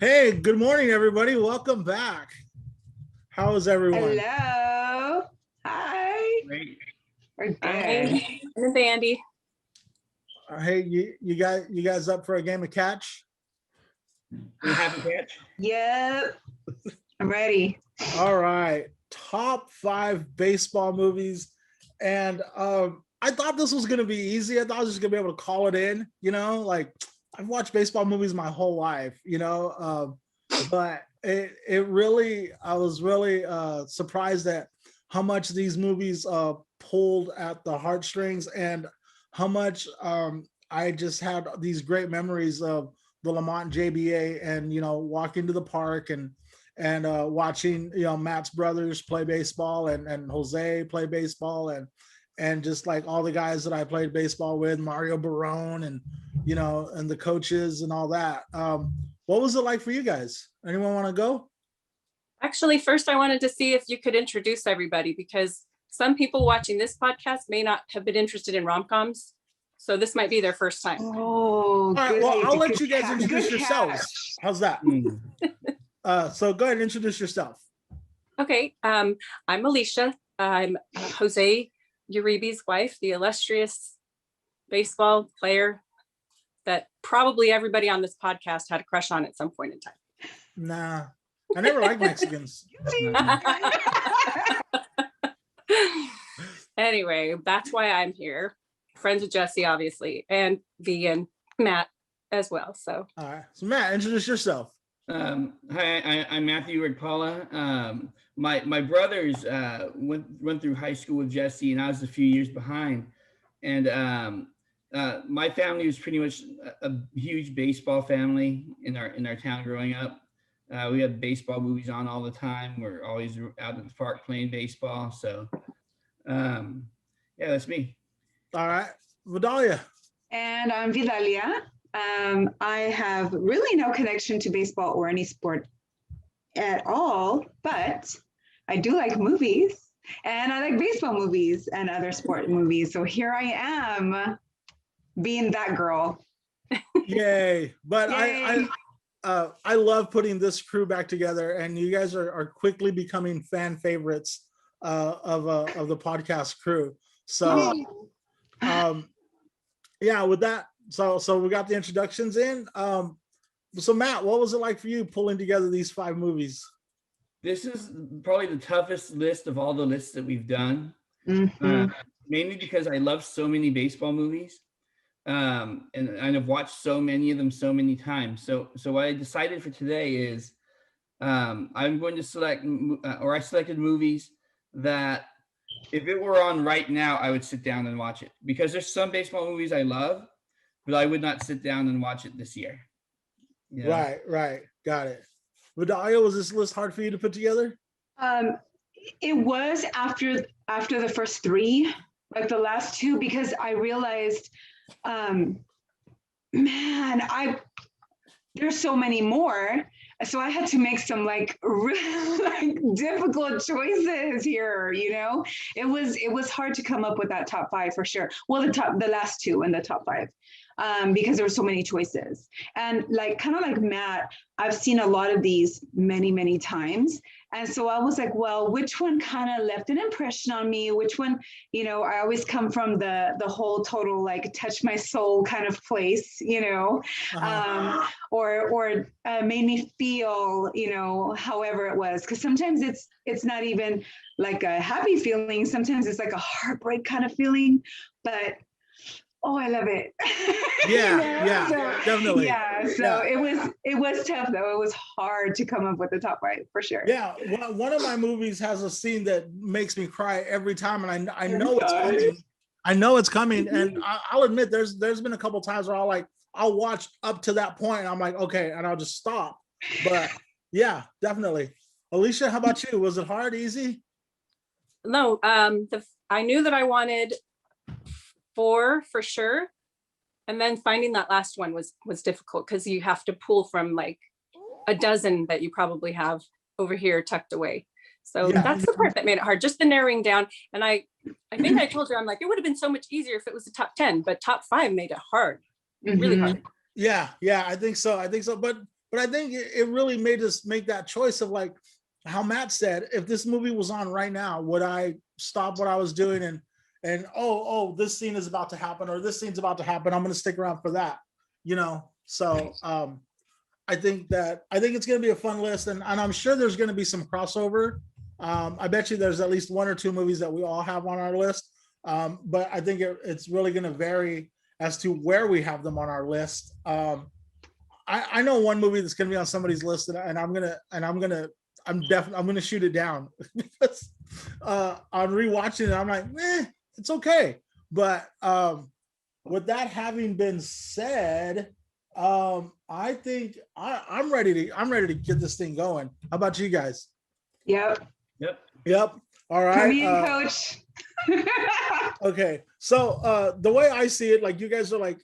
Hey, good morning, everybody. Welcome back. How is everyone? Hello. Hi. Great. We're Hi, good. and Andy. Hey, you guys up for a game of catch? We have a catch. Yep. I'm ready. All right. Top 5 baseball movies. And I thought this was gonna be easy. I thought I was just gonna be able to call it in, like I've watched baseball movies my whole life, but it really I was really surprised at how much these movies pulled at the heartstrings and how much I just had these great memories of the Lamont JBA and walking to the park and watching Matt's brothers play baseball and Jose play baseball and just like all the guys that I played baseball with, Mario Barone and and the coaches and all that. What was it like for you guys? Anyone want to go? Actually, first I wanted to see if you could introduce everybody because some people watching this podcast may not have been interested in rom-coms. So this might be their first time. Oh, All right, good. well, I'll let Good you guys catch. introduce Good yourselves. catch. How's that? So go ahead and introduce yourself. Okay, I'm Alicia. I'm Jose Uribe's wife, the illustrious baseball player that probably everybody on this podcast had a crush on at some point in time. Nah, I never liked Mexicans. Anyway, that's why I'm here. Friends with Jesse, obviously, and V and Matt as well. So, All right, so Matt, introduce yourself. Hi, I'm Matthew Rigpala. My brothers went through high school with Jesse, and I was a few years behind. And my family was pretty much a huge baseball family in our town growing up. We had baseball movies on all the time. We're always out at the park playing baseball. So, yeah, that's me. All right, Vidalia. And I'm Vidalia. I have really no connection to baseball or any sport at all, but I do like movies and I like baseball movies and other sport movies. So here I am being that girl. Yay! But Yay. I love putting this crew back together, and you guys are quickly becoming fan favorites of the podcast crew. So yeah, with that, so we got the introductions in. So Matt, what was it like for you pulling together these 5 movies? This is probably the toughest list of all the lists that we've done, mainly because I love so many baseball movies, and I've watched so many of them so many times. So what I decided for today is I'm going to I selected movies that if it were on right now, I would sit down and watch it, because there's some baseball movies I love, but I would not sit down and watch it this year. Yeah. Right. Got it. Vidalia, was this list hard for you to put together? It was after the first 3, like the last 2, because I realized, there's so many more. So I had to make some really difficult choices here. It was hard to come up with that top 5 for sure. Well, the last 2 in the top 5. Because there were so many choices. And kind of like Matt, I've seen a lot of these many, many times. And so I was like, well, which one kind of left an impression on me? Which one, I always come from the whole total, touch my soul kind of place, or made me feel, however it was. Because sometimes it's not even like a happy feeling. Sometimes it's like a heartbreak kind of feeling, but oh, I love it. Yeah, definitely. Yeah, so it was tough though. It was hard to come up with the top 5 for sure. Yeah, one of my movies has a scene that makes me cry every time, and I know it's coming. I know it's coming, and I'll admit there's been a couple times where I'll watch up to that point, and I'm like, okay, and I'll just stop. But yeah, definitely. Alicia, how about you? Was it hard, easy? No, I knew that I wanted 4 for sure, and then finding that last one was difficult because you have to pull from like a dozen that you probably have over here tucked away. So that's the part that made it hard, just the narrowing down. And I think I told you, I'm like, it would have been so much easier if it was the top 10, but top 5 made it hard, really hard. Yeah, I think so. But but I think it really made us make that choice of like how Matt said, if this movie was on right now, would I stop what I was doing and oh, this scene is about to happen, or this scene's about to happen, I'm going to stick around for that, you know? So I think it's going to be a fun list, and I'm sure there's going to be some crossover. I bet you there's at least 1 or 2 movies that we all have on our list, but I think it's really going to vary as to where we have them on our list. I know one movie that's going to be on somebody's list, and I'm gonna shoot it down because on rewatching it, I'm like, it's okay. But with that having been said, I think I'm ready to get this thing going. How about you guys? Yep. All right. Come in, coach. Okay. So the way I see it, like you guys are like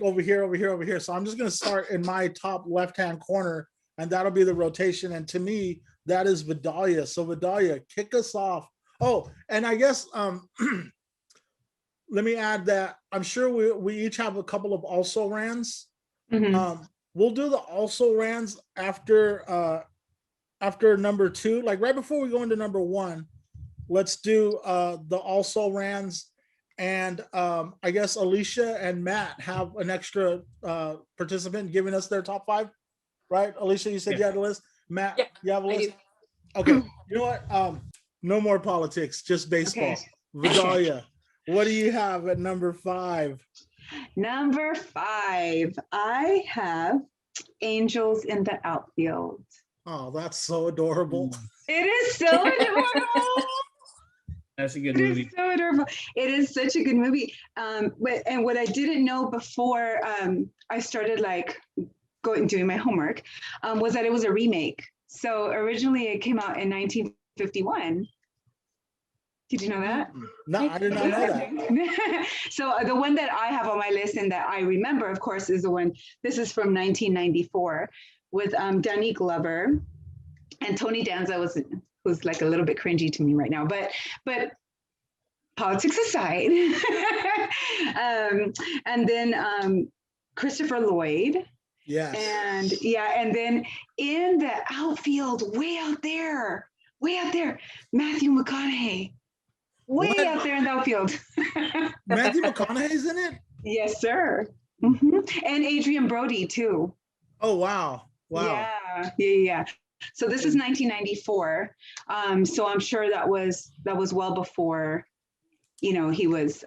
over here. So I'm just gonna start in my top left-hand corner, and that'll be the rotation. And to me, that is Vidalia. So Vidalia, kick us off. Oh, and I guess let me add that I'm sure we each have a couple of also rans. Mhm. We'll do the also rans after number 2, like right before we go into number 1. Let's do the also rans, and I guess Alicia and Matt have an extra participant giving us their top 5, right? Alicia, you said you had a list. Matt, you have a list. Okay, you know what? No more politics, just baseball. Okay. Vidalia, what do you have at number 5? Number 5, I have Angels in the Outfield. Oh, that's so adorable. It is so adorable. That's a good It movie. is so adorable. It is such a good movie. And what I didn't know before I started like doing my homework was that it was a remake. So originally it came out in 1951. Did you know that? No, I did not know that. So the one that I have on my list and that I remember, of course, is the one. This is from 1994 with Danny Glover and Tony Danza who's like a little bit cringy to me right now, but politics aside, and then Christopher Lloyd. Yes. And then in the outfield, way out there, Matthew McConaughey. Out there in the outfield. Matthew McConaughey's in it? Yes, sir. Mm-hmm. And Adrian Brody too. Oh, wow. Yeah. So this is 1994. So I'm sure that was well before, he was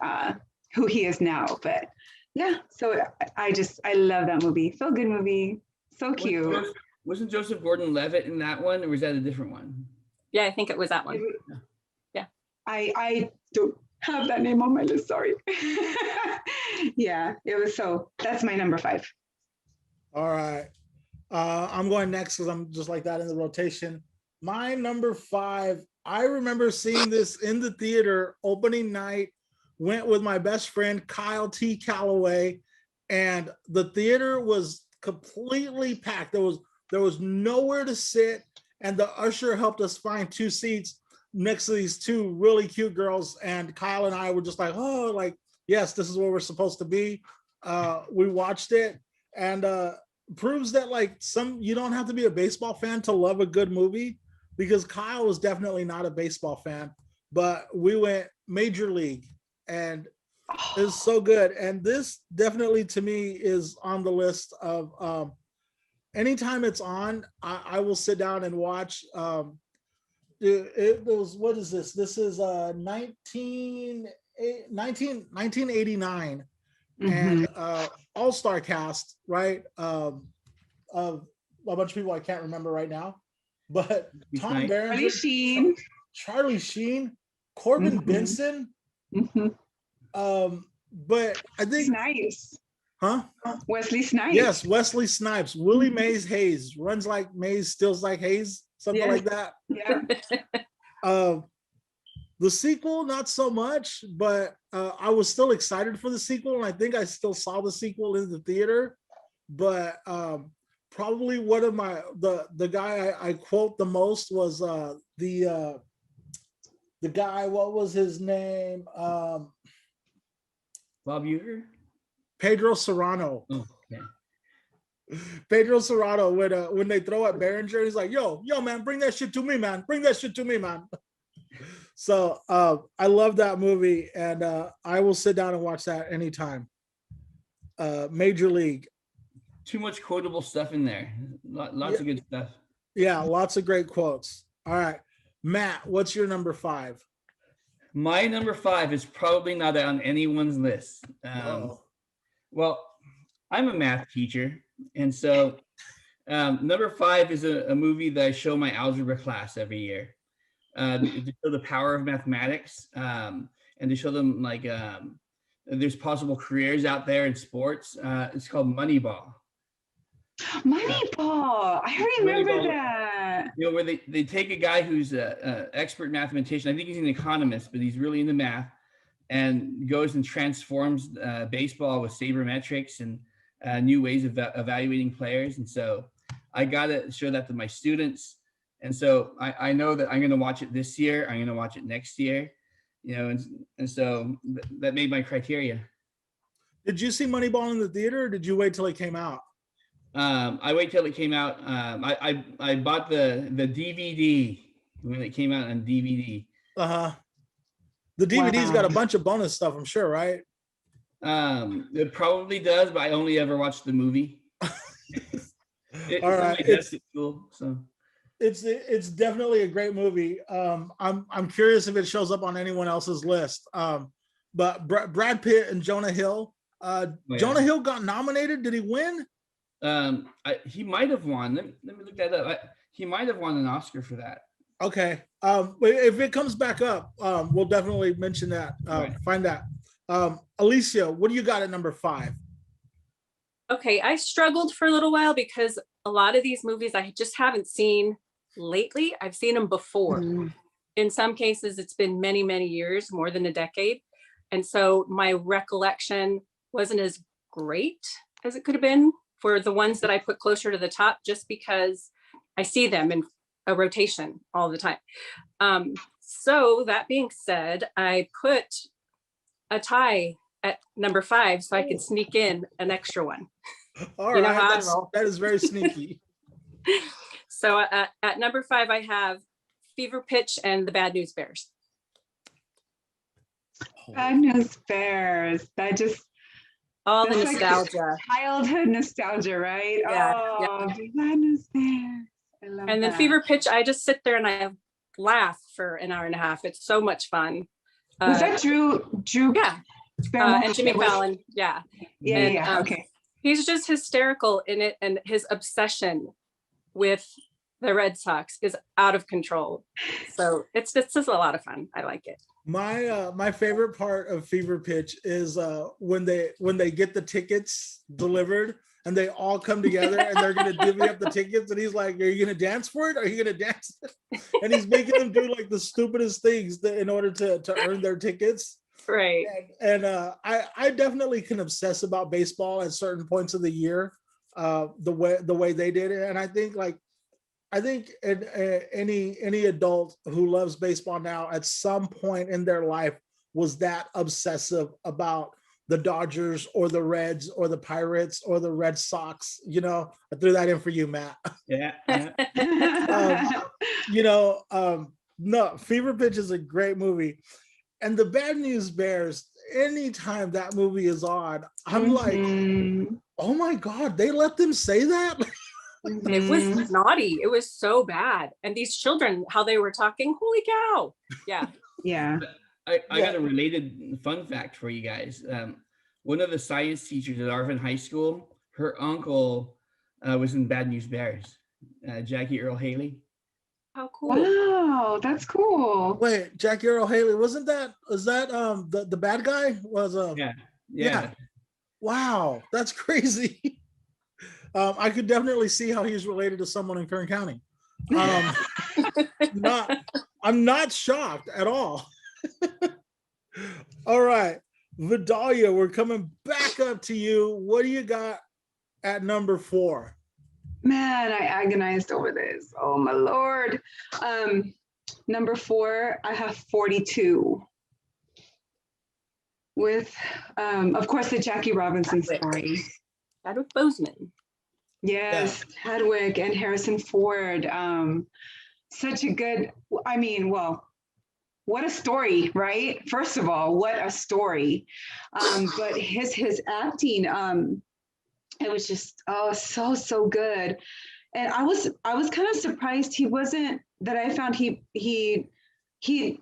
who he is now. But yeah, so I love that movie. So good movie. So cute. Wasn't Joseph Gordon-Levitt in that one, or was that a different one? Yeah, I think it was that one. Yeah. I don't have that name on my list, sorry. Yeah, it was that's my number 5. All right. I'm going next because I'm just like that in the rotation. My number 5, I remember seeing this in the theater opening night, went with my best friend, Kyle T. Calloway, and the theater was completely packed. There was nowhere to sit, and the usher helped us find 2 seats next to these 2 really cute girls, and Kyle and I were just like, oh, like, yes, this is where we're supposed to be. We watched it, and proves that like you don't have to be a baseball fan to love a good movie, because Kyle was definitely not a baseball fan, but we went major league, and it was so good. And this definitely to me is on the list of anytime it's on, I will sit down and watch. It was, what is this? This is 1989, and all-star cast, right? Of a bunch of people I can't remember right now, but Tom Berenger, Charlie Sheen, Corbin Benson. But I think Snipes. Huh? Wesley Snipes. Yes, Wesley Snipes. Willie Mays Hayes, runs like Mays, steals like Hayes, something like that. Yeah. The sequel, not so much, but I was still excited for the sequel, and I think I still saw the sequel in the theater. But probably one of the guy I quote the most was the guy. What was his name? Bob Uecker? Pedro Serrano. Oh, okay. Pedro Serrano when they throw at Behringer, he's like, yo, man, bring that shit to me, man. Bring that shit to me, man. So I love that movie, and I will sit down and watch that anytime. Major League. Too much quotable stuff in there. Lots of good stuff. Yeah, lots of great quotes. All right. Matt, what's your number 5? My number 5 is probably not on anyone's list. Well, I'm a math teacher, and so number 5 is a movie that I show my algebra class every year. To show the power of mathematics, and to show them like there's possible careers out there in sports. It's called Moneyball. Moneyball. I remember Moneyball, that. You know, where they take a guy who's an expert mathematician. I think he's an economist, but he's really into math, and goes and transforms baseball with sabermetrics and new ways of evaluating players. And so I got to show that to my students. And so I know that I'm going to watch it this year. I'm going to watch it next year, you know, and so that made my criteria. Did you see Moneyball in the theater, or did you wait till it came out? I wait till it came out. I bought the DVD when it came out on DVD. The DVD's got a bunch of bonus stuff, I'm sure, right? It probably does, but I only ever watched the movie. All right, it's cool. So it's definitely a great movie. I'm curious if it shows up on anyone else's list. But Brad Pitt and Jonah Hill. Jonah Hill got nominated. Did he win? He might have won. Let me look that up. He might have won an Oscar for that. Okay. If it comes back up, we'll definitely mention that. Right. Find that. Alicia, what do you got at number 5? Okay, I struggled for a little while because a lot of these movies I just haven't seen lately. I've seen them before. In some cases, it's been many, many years, more than a decade. And so my recollection wasn't as great as it could have been for the ones that I put closer to the top, just because I see them in a rotation all the time. So that being said, I put a tie at number 5 so I could sneak in an extra one. All right, that is very sneaky. So at number 5, I have Fever Pitch and the Bad News Bears. Bad News Bears. That just all the nostalgia, like childhood nostalgia, right? Yeah. Bad News Bears. I love and then that. Fever Pitch, I just sit there and I laugh for an hour and a half. It's so much fun. Was that Drew? Yeah. And Jimmy Fallon. Yeah. Yeah. Okay. He's just hysterical in it, and his obsession with the Red Sox is out of control. So it's just a lot of fun. I like it. My favorite part of Fever Pitch is when they get the tickets delivered and they all come together and they're gonna divvy up the tickets, and he's like, "Are you gonna dance for it? Are you gonna dance?" And he's making them do like the stupidest things in order to earn their tickets. Right. And I definitely can obsess about baseball at certain points of the year, the way they did it. And I think any adult who loves baseball now at some point in their life was that obsessive about the Dodgers or the Reds or the Pirates or the Red Sox. You know, I threw that in for you, Matt. Yeah. No, Fever Pitch is a great movie. And the Bad News Bears, anytime that movie is on, I'm like, oh my God, they let them say that? It was naughty. It was so bad. And these children, how they were talking, holy cow. Yeah. Yeah. I got a related fun fact for you guys. One of the science teachers at Arvin High School, her uncle was in Bad News Bears, Jackie Earl Haley. How cool. Wow, that's cool. Wait, Jackie Earl Haley, was that the bad guy? Yeah. Wow, that's crazy. I could definitely see how he's related to someone in Kern County. I'm not shocked at all. All right, Vidalia, we're coming back up to you. What do you got at number 4? Man, I agonized over this. Oh my Lord. Number 4, I have 42. With, of course, the Jackie Robinson story. Chadwick Boseman. Yes, Chadwick and Harrison Ford. Such a good, I mean, well, what a story, right? First of all, what a story. But his acting, it was just so good. And I was kind of surprised he wasn't, that I found he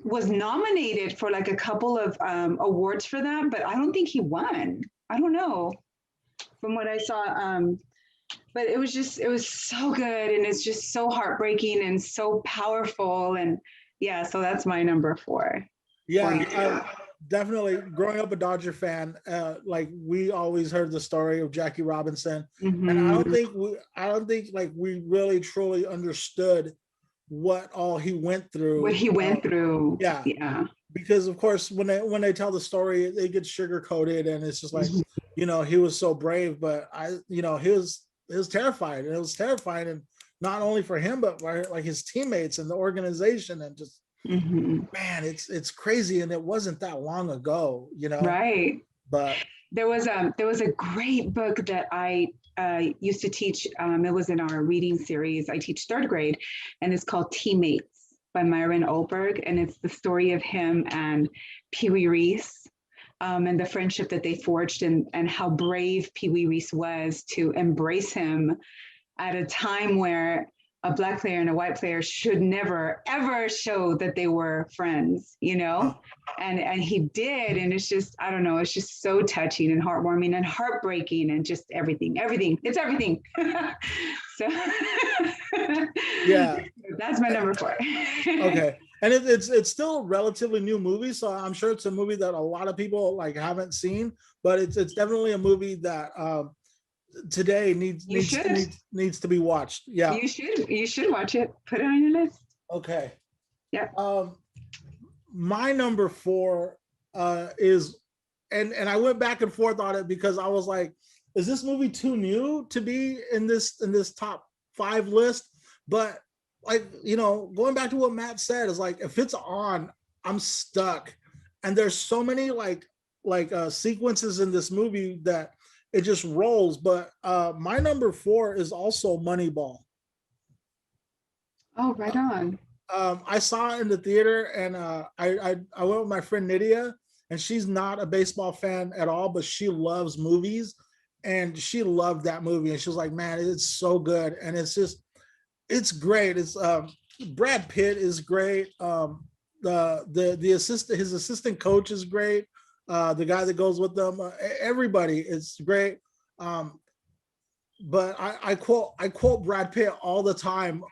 was nominated for like a couple of awards for that, but I don't think he won. I don't know from what I saw. But it was so good, and it's just so heartbreaking and so powerful. And yeah, so that's my number 4. Yeah, definitely. Growing up a Dodger fan, like we always heard the story of Jackie Robinson, and I don't think like we really truly understood what all he went through. What he went through. Yeah, Yeah. because of course when they tell the story, it gets sugar coated, and it's just like, you know, he was so brave, but he was terrified, and it was terrifying, and not only for him, but for like his teammates and the organization, and just. Man, it's crazy, and it wasn't that long ago, you know. Right. But there was a great book that I used to teach. It was in our reading series. I teach 3rd grade, and it's called Teammates by Myron Oldberg, and it's the story of him and Pee Wee Reese, and the friendship that they forged, and how brave Pee Wee Reese was to embrace him at a time where a Black player and a white player should never, ever show that they were friends, you know? And he did. And it's just, I don't know, it's just so touching and heartwarming and heartbreaking and just everything. It's everything. So yeah, that's my number 4. Okay. And it's still a relatively new movie, so I'm sure it's a movie that a lot of people like haven't seen, but it's definitely a movie that today needs to be watched. Yeah, you should watch it. Put it on your list. Okay. Yeah. My number 4 is, and I went back and forth on it because I was like, is this movie too new to be in this top 5 list? But like, you know, going back to what Matt said, is like, if it's on, I'm stuck. And there's so many like sequences in this movie that it just rolls. But my number 4 is also Moneyball. Oh, right on. I saw it in the theater, and I went with my friend Nydia, and she's not a baseball fan at all, but she loves movies, and she loved that movie, and she was like, man, it's so good. And it's great. It's Brad Pitt is great. The his assistant coach is great. The guy that goes with them, everybody is great. But I quote Brad Pitt all the time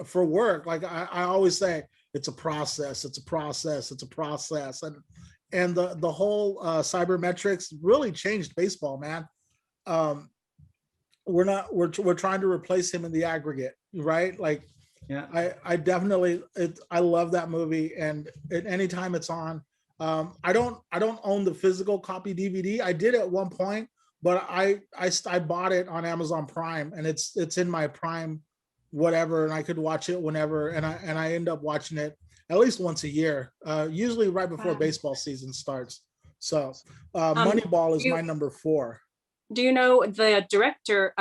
for work. Like I always say, it's a process. It's a process. It's a process. And the whole cybermetrics really changed baseball, man. We're trying to replace him in the aggregate, right? Like, yeah, I definitely I love that movie, and anytime it's on. I don't own the physical copy DVD. I did at one point, but I bought it on Amazon Prime, and it's in my Prime whatever, and I could watch it whenever, and I end up watching it at least once a year, usually right before baseball season starts. So Moneyball is my number 4. Do you know the director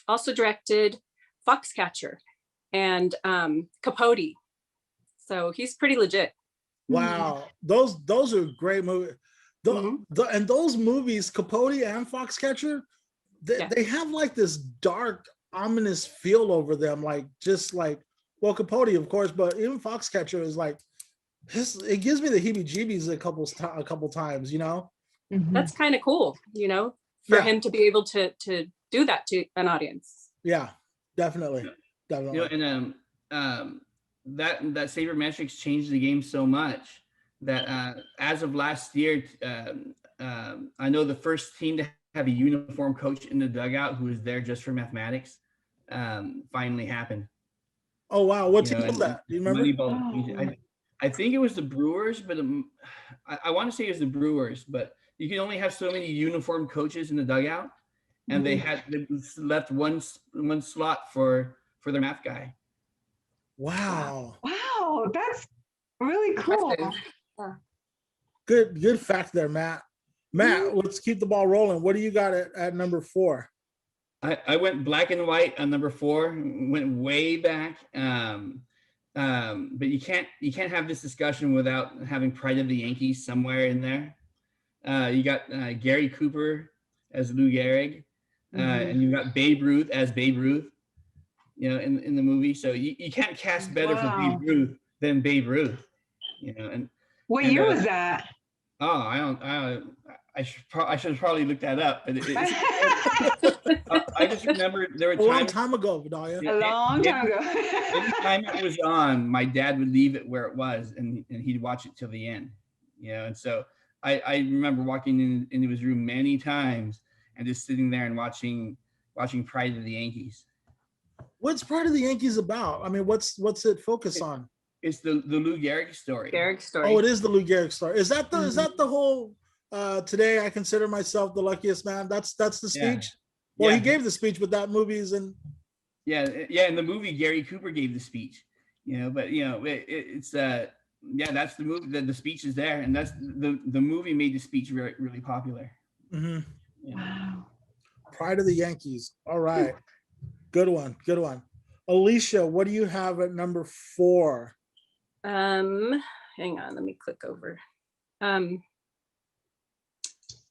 also directed Foxcatcher and Capote? So he's pretty legit. Wow, those are great movies. And those movies, Capote and Foxcatcher, they have like this dark, ominous feel over them. Like just like, well, Capote, of course, but even Foxcatcher is like, it gives me the heebie-jeebies a couple times, you know. That's kind of cool, you know, for him to be able to do that to an audience. Yeah, definitely. You know, and that sabermetrics changed the game so much that as of last year, I know the first team to have a uniform coach in the dugout who was there just for mathematics finally happened. Oh wow, what team was that? Do you remember? Moneyball, I think it was the Brewers, but I want to say it was the Brewers, but you can only have so many uniform coaches in the dugout, and they left one slot for their math guy. Wow. Wow, that's really cool. Good fact there, Matt. Matt, let's keep the ball rolling. What do you got at number 4? I went black and white on number 4, went way back. But you can't have this discussion without having Pride of the Yankees somewhere in there. You got Gary Cooper as Lou Gehrig, and you got Babe Ruth as Babe Ruth, in the movie. So you can't cast better for Babe Ruth than Babe Ruth, And what year was that? Oh, I should have probably looked that up, but I just remember there were times, a long time ago, Vidalia. A long time ago. Anytime it was on, my dad would leave it where it was, and he'd watch it till the end, And so I remember walking into his room many times and just sitting there and watching Pride of the Yankees. What's Pride of the Yankees about? I mean, what's it focus on? It's the Lou Gehrig story. Oh, it is the Lou Gehrig story. Is that the whole? Today I consider myself the luckiest man. That's the speech. Yeah. Well, he gave the speech, but that movie's in. Yeah. In the movie, Gary Cooper gave the speech. But it's that's the movie. The speech is there, and that's the movie made the speech really, really popular. Mm-hmm. Yeah. Wow. Pride of the Yankees. All right, good one. Alicia, what do you have at number 4? Hang on, let me click over.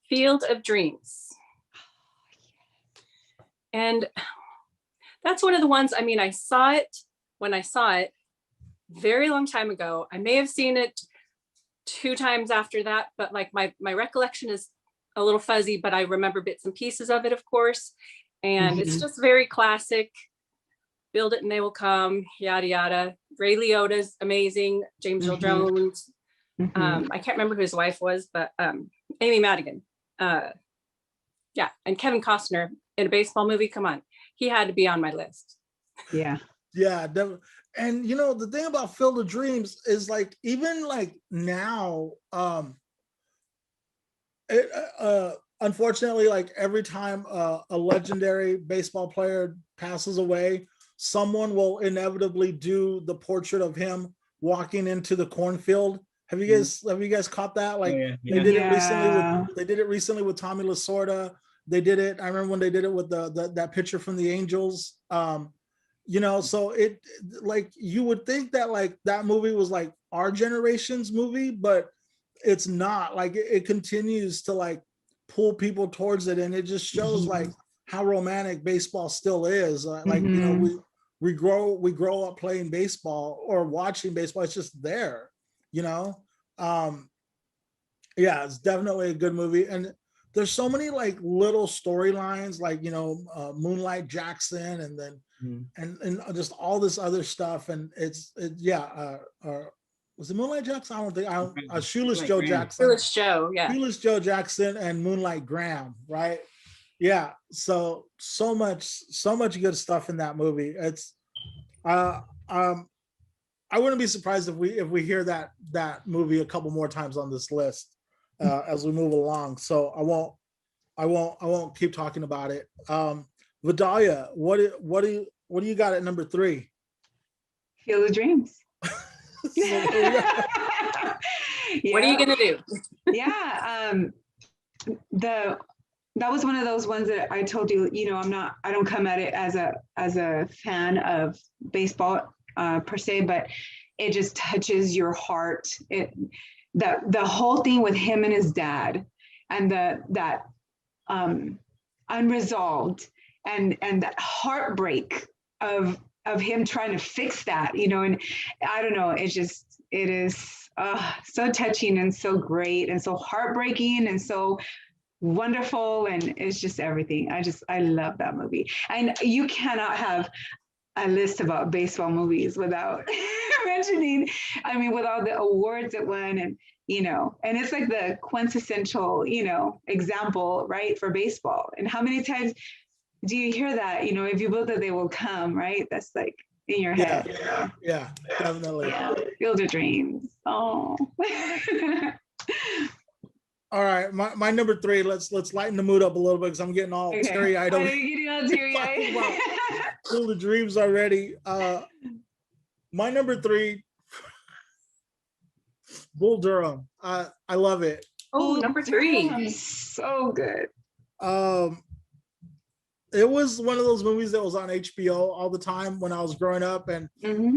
Field of Dreams. And that's one of the ones, I mean, I saw it when I saw it very long time ago. I may have seen it 2 times after that, but like my recollection is a little fuzzy, but I remember bits and pieces of it, of course. And it's just very classic. Build it and they will come, yada, yada. Ray Liotta's amazing. James Earl Jones. I can't remember who his wife was, but Amy Madigan. And Kevin Costner in a baseball movie. Come on, he had to be on my list. Yeah. And the thing about Field of Dreams is like even like now, unfortunately, like every time a legendary baseball player passes away, someone will inevitably do the portrait of him walking into the cornfield. Have you guys caught that? Like they did it recently with Tommy Lasorda. They did it. I remember when they did it with that picture from the Angels. So it like you would think that like that movie was like our generation's movie, but it's not. Like it continues to like pull people towards it, and it just shows like how romantic baseball still is. We grow up playing baseball or watching baseball. It's just there. It's definitely a good movie, and there's so many like little storylines, like Moonlight Jackson, and then and just all this other stuff, and was it Moonlight Jackson? I don't think Shoeless Joe Jackson. Shoeless Joe, yeah. Shoeless Joe Jackson and Moonlight Graham, right? Yeah. So much good stuff in that movie. It's I wouldn't be surprised if we hear that movie a couple more times on this list as we move along. So I won't keep talking about it. Vidalia, what do you got at number 3? Field of Dreams. What are you gonna do? That was one of those ones that I told you, I don't come at it as a fan of baseball per se, but it just touches your heart. The whole thing with him and his dad, and that unresolved and that heartbreak of him trying to fix that, and I don't know, it is so touching and so great and so heartbreaking and so wonderful, and it's just everything. I love that movie. And you cannot have a list about baseball movies without mentioning, with all the awards it won, and and it's like the quintessential example, right, for baseball. And how many times do you hear that, if you build it they will come, right? That's like in your head. Yeah, definitely. Yeah. Field of Dreams. Oh. All right, my number 3. Let's lighten the mood up a little bit because I'm getting all teary-eyed. Field of Dreams already. My number 3, Bull Durham. I love it. Oh, number 3. So good. it was one of those movies that was on HBO all the time when I was growing up, and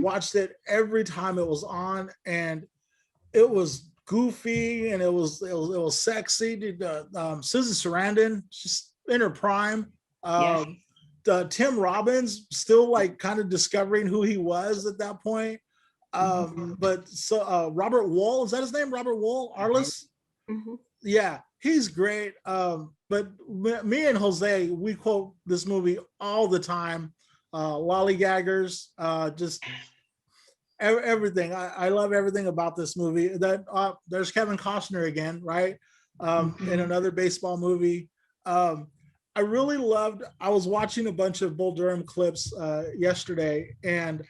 watched it every time it was on, and it was goofy and it was sexy. Susan Sarandon, she's in her prime. Tim Robbins still like kind of discovering who he was at that point. But so Robert Wuhl, is that his name? Robert Wuhl, Arliss? Yeah, he's great. But me and Jose, we quote this movie all the time. Lollygaggers, just everything. I love everything about this movie. That there's Kevin Costner again, right? In another baseball movie. I really loved. I was watching a bunch of Bull Durham clips yesterday, and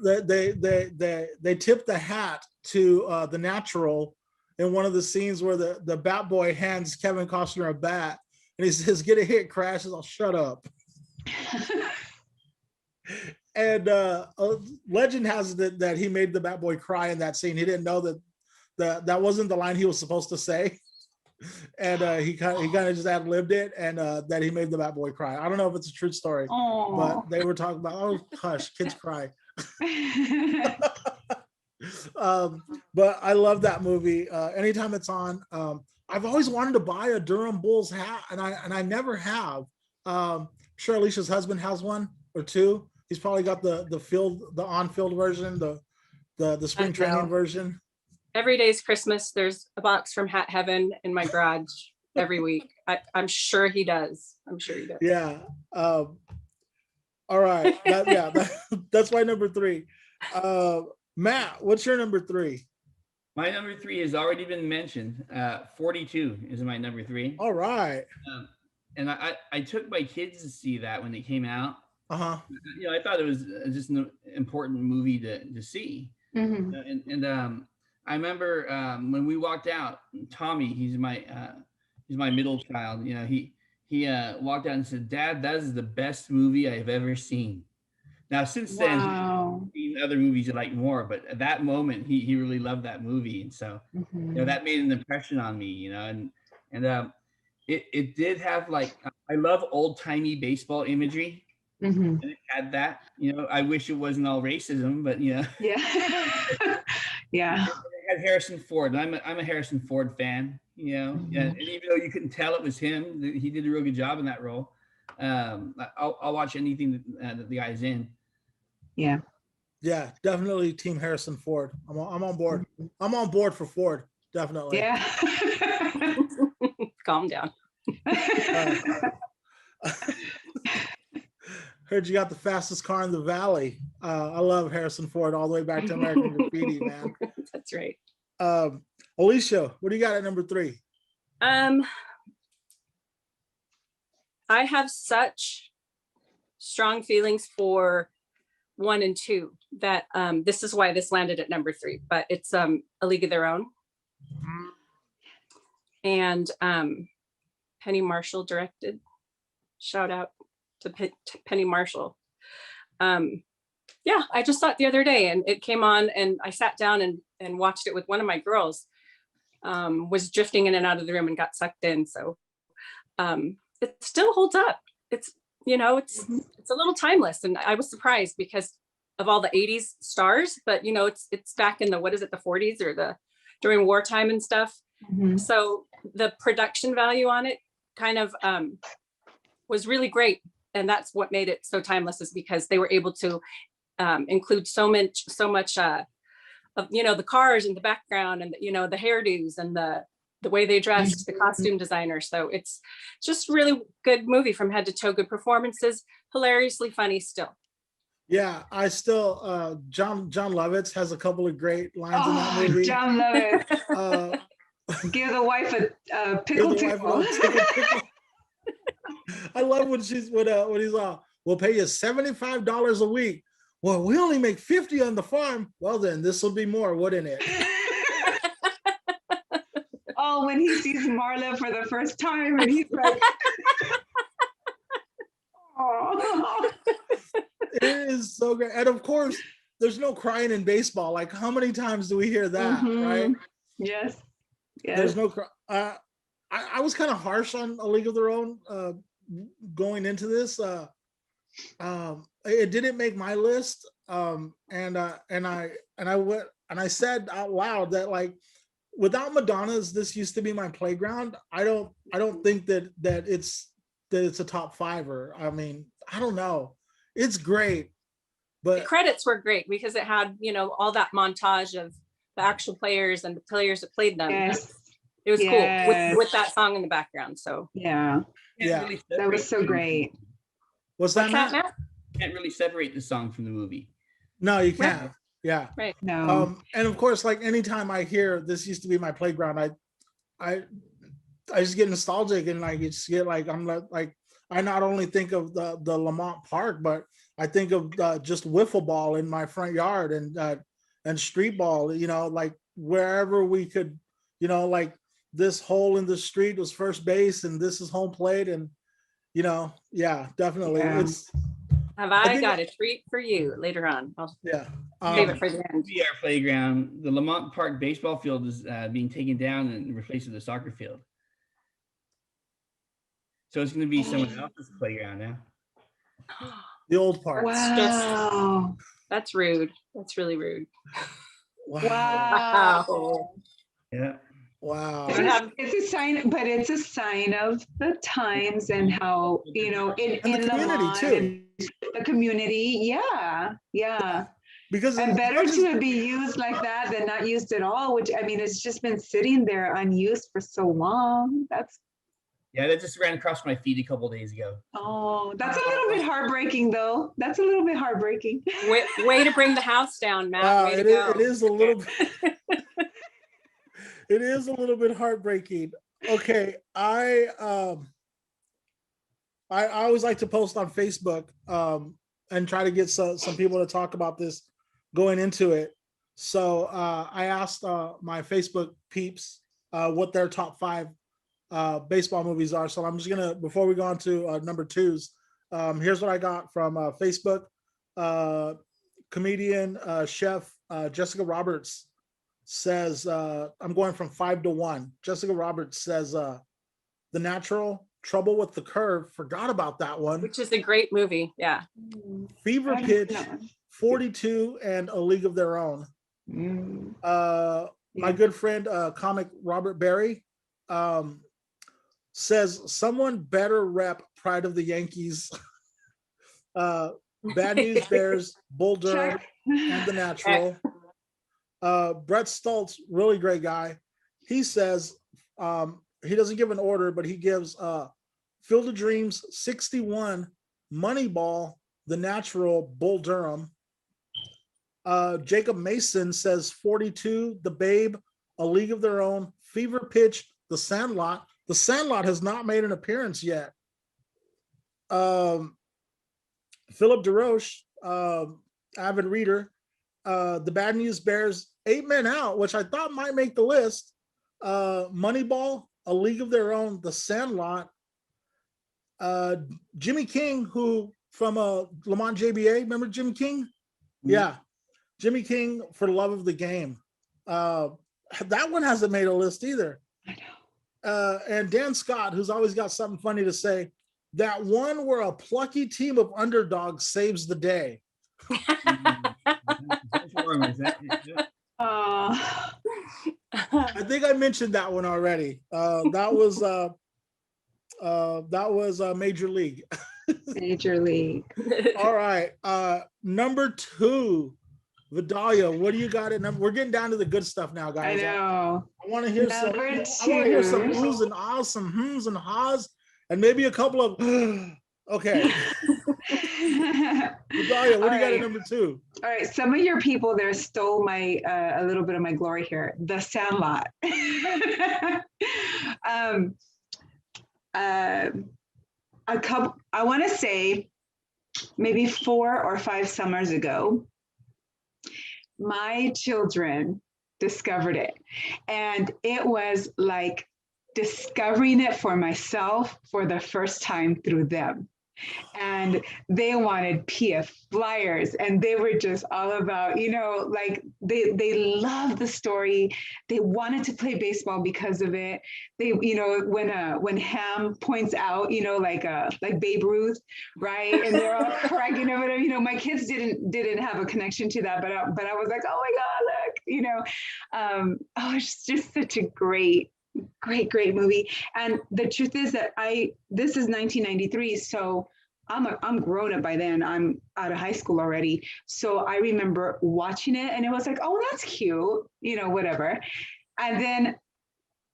they tipped the hat to The Natural in one of the scenes where the bat boy hands Kevin Costner a bat, and he says, "Get a hit, crashes." I'll shut up. And legend has it that he made the bat boy cry in that scene. He didn't know that wasn't the line he was supposed to say. And he kind of just ad-libbed it, and that he made the bat boy cry. I don't know if it's a true story, but they were talking about, oh, hush, kids cry. But I love that movie. Anytime it's on, I've always wanted to buy a Durham Bulls hat, and I never have. I'm sure Alicia's husband has one or two. He's probably got the on-field version, the spring training version. Every day's Christmas. There's a box from Hat Heaven in my garage every week. I'm sure he does. Yeah. All right. That's my number 3. Matt, what's your number 3? My number 3 has already been mentioned. 42 is my number 3. All right. And I took my kids to see that when it came out. Uh-huh. I thought it was just an important movie to see. And I remember when we walked out, Tommy, he's my middle child. He walked out and said, "Dad, that is the best movie I have ever seen." Now, since then, he's seen other movies you like more, but at that moment, he really loved that movie, and so that made an impression on me. And it did have I love old timey baseball imagery. And it had that. I wish it wasn't all racism, but yeah. It had Harrison Ford. I'm a Harrison Ford fan. And even though you couldn't tell it was him, he did a real good job in that role. I'll watch anything that the guy's in. Yeah, definitely Team Harrison Ford. I'm on board. I'm on board for Ford, definitely. Yeah. Calm down. Heard you got the fastest car in the valley. I love Harrison Ford all the way back to American Graffiti, man. That's right. Alicia, what do you got at number 3? I have such strong feelings for 1 and 2 that this is why this landed at number 3, but it's A League of Their Own. And Penny Marshall directed. Shout out to Penny Marshall. I just saw it the other day, and it came on, and I sat down and watched it with one of my girls. Was drifting in and out of the room and got sucked in. So it still holds up. It's it's a little timeless, and I was surprised because of all the 80s stars, but it's back in the 40s or during wartime and stuff. So the production value on it kind of was really great. And that's what made it so timeless, is because they were able to include so much of the cars in the background, and the hairdos and the way they dressed, the costume designer. So it's just really good movie from head to toe. Good performances, hilariously funny still. Yeah, I still John Lovitz has a couple of great lines in that movie. John Lovitz. Give the wife a pickle tickle. I love when he's we'll pay you $75 a week. Well, we only make 50 on the farm. Well, then this will be more, wouldn't it? Oh, when he sees Marla for the first time, and he's like, oh. It is so great. And of course, there's no crying in baseball. Like, how many times do we hear that, right? Yes. There's no cry. I was kind of harsh on A League of Their Own going into this, it didn't make my list. And I said out loud that, like, without Madonna's "This Used to Be My Playground," I don't think that it's a top fiver. I mean, I don't know. It's great, The but credits were great because it had, all that montage of the actual players and the players that played them. Yes. It was cool Yes. with that song in the background. So Yeah. Yeah. That was so great. what's that, Matt? Matt? Can't really separate the song from the movie. No, you can't. Yeah. No. And of course, like, anytime I hear "This Used to Be My Playground," I just get nostalgic, and like, it's get like, I'm like, I not only think of the Lamont Park, but I think of just wiffle ball in my front yard, and street ball, like wherever we could, like, this hole in the street was first base, and this is home plate, and yeah, definitely. Yeah. It's have I I think- got a treat for you later on. I'll yeah. save it for the end. VR playground. The Lamont Park baseball field is being taken down and replaced with a soccer field. So it's going to be someone else's playground now. The old parts. Wow. That's rude. That's really rude. Wow. Wow. Yeah. Wow. It's a sign, but it's a sign of the times and how, in And the community, Lamont too. and the community. Yeah. Yeah. Because And better it's- to be used like that than not used at all, which, I mean, it's just been sitting there unused for so long. Yeah, that just ran across my feed a couple days ago. That's a little bit heartbreaking, though. That's a little bit heartbreaking. Way to bring the house down, Matt. Wow, Way to it go. is a little bit. It is a little bit heartbreaking. Okay, I always like to post on Facebook and try to get some people to talk about this going into it. So I asked my Facebook peeps what their top 5 baseball movies are. So I'm just gonna, before we go on to number 2s, here's what I got from Facebook. Comedian chef Jessica Roberts says, I'm going from 5 to 1. Jessica Roberts says, The Natural, Trouble with the Curve, forgot about that one. Which is a great movie. Yeah. Fever I Pitch, don't know. 42, and A League of Their Own. Mm. My good friend, comic Robert Berry, says, someone better rep Pride of the Yankees, Bad News Bears, Bull Durham, Check. and The Natural. Brett Stoltz, really great guy. He says, he doesn't give an order, but he gives Field of Dreams 61, Moneyball, The Natural, Bull Durham. Jacob Mason says 42, The Babe, A League of Their Own, Fever Pitch, The Sandlot. The Sandlot has not made an appearance yet. Philip DeRoche, avid reader, The Bad News Bears, 8 Men Out, which I thought might make the list. Moneyball, A League of Their Own, The Sandlot. Jimmy King, who from Lamont JBA, remember Jimmy King? Mm-hmm. Yeah, Jimmy King, For Love of the Game. That one hasn't made a list either. I know. And Dan Scott, who's always got something funny to say, that one where a plucky team of underdogs saves the day. Oh. I think I mentioned that one already. That was Major League. Major League. All right. Number 2, Vidalia, what do you got at number? We're getting down to the good stuff now, I guys. know. I want to hear Number I want to hear some 2. oohs and ahs, some hms and ha's, and maybe a couple of okay. Vidalia, what do you got at number 2? All right, some of your people there stole my a little bit of my glory here. The Sandlot. I want to say maybe 4 or 5 summers ago, my children discovered it, and it was like discovering it for myself for the first time through them. and they wanted PF flyers, and they were just all about, like they loved the story. They wanted to play baseball because of it. They, when Ham points out, like Babe Ruth, right? And they're all cracking over it. My kids didn't have a connection to that, but I was like, oh my God, look, oh, it's just such a great movie. And the truth is that this is 1993, so I'm grown up by then. I'm out of high school already. So I remember watching it and it was like, oh, that's cute, whatever. And then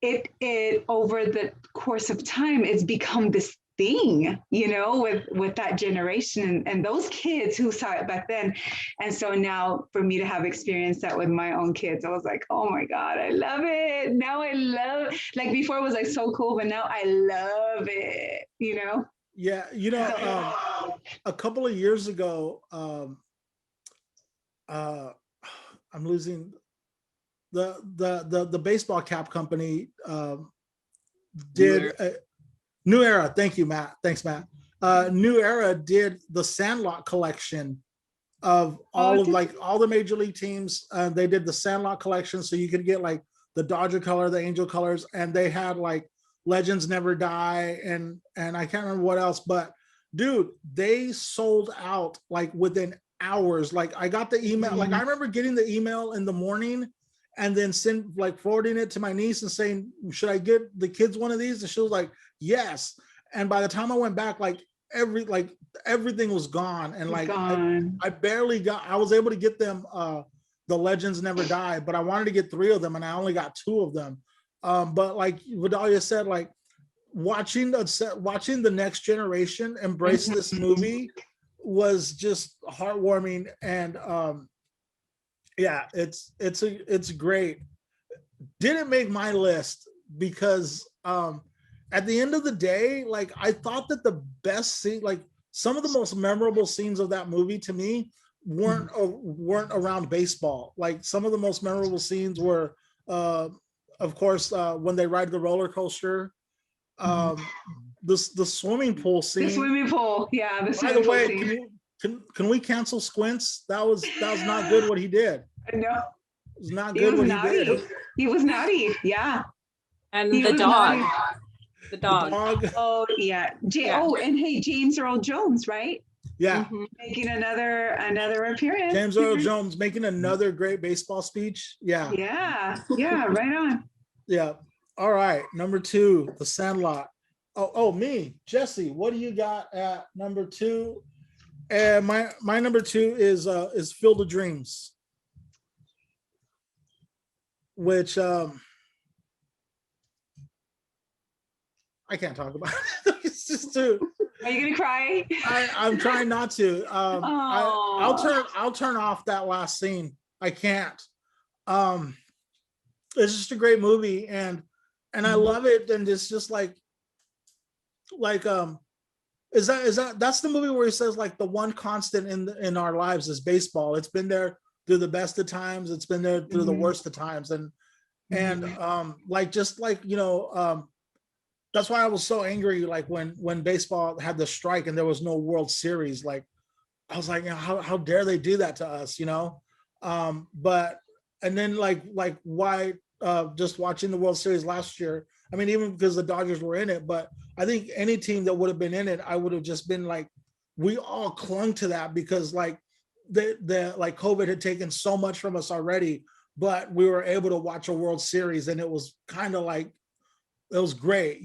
it over the course of time, it's become this thing, with that generation and those kids who saw it back then. And so now for me to have experienced that with my own kids, I was like, oh my God, I love it. Now I love, like before it was like so cool, but now I love it, Yeah, a couple of years ago, I'm losing the baseball cap company did New Era. Thank you, Matt. Thanks, Matt. New Era did the Sandlot collection of all the major league teams. They did the Sandlot collection, so you could get like the Dodger color, the Angel colors, and they had like Legends Never Die, and I can't remember what else, but dude, they sold out like within hours. Like I got the email, like I remember getting the email in the morning and then forwarding it to my niece and saying, should I get the kids one of these? And she was like, yes. And by the time I went back, like everything was gone. And like I was able to get them the Legends Never Die, but I wanted to get 3 of them and I only got 2 of them. But like Vidalia said, like watching the next generation embrace this movie was just heartwarming. And yeah, it's great. Didn't make my list because at the end of the day, like I thought that the best scene, like some of the most memorable scenes of that movie to me weren't around baseball. Like some of the most memorable scenes were of course, when they ride the roller coaster, the swimming pool scene. The swimming pool, yeah. By the way, can we cancel Squints? That was not good what he did. I know. It was not good what he did. He was naughty, yeah. And the dog. Naughty. The dog. Oh yeah. Oh, and hey, James Earl Jones, right? Yeah. Making another appearance. James Earl Jones making another great baseball speech. Yeah. Yeah, right on. Yeah. All right. Number 2, The Sandlot. Oh, me, Jesse. What do you got at number 2? And my number 2 is Field of Dreams, which I can't talk about. It's just too. Are you gonna cry? I'm trying not to. I'll turn off that last scene. I can't. It's just a great movie, and I love it. And it's just like is that that's the movie where he says like the one constant in our lives is baseball. It's been there through the best of times. It's been there through the worst of times, and that's why I was so angry, like when baseball had the strike and there was no World Series. Like I was like, how dare they do that to us, But and then like why just watching the World Series last year. I mean, even because the Dodgers were in it, but I think any team that would have been in it, I would have just been like, we all clung to that because like the like COVID had taken so much from us already, but we were able to watch a World Series and it was kind of like, it was great,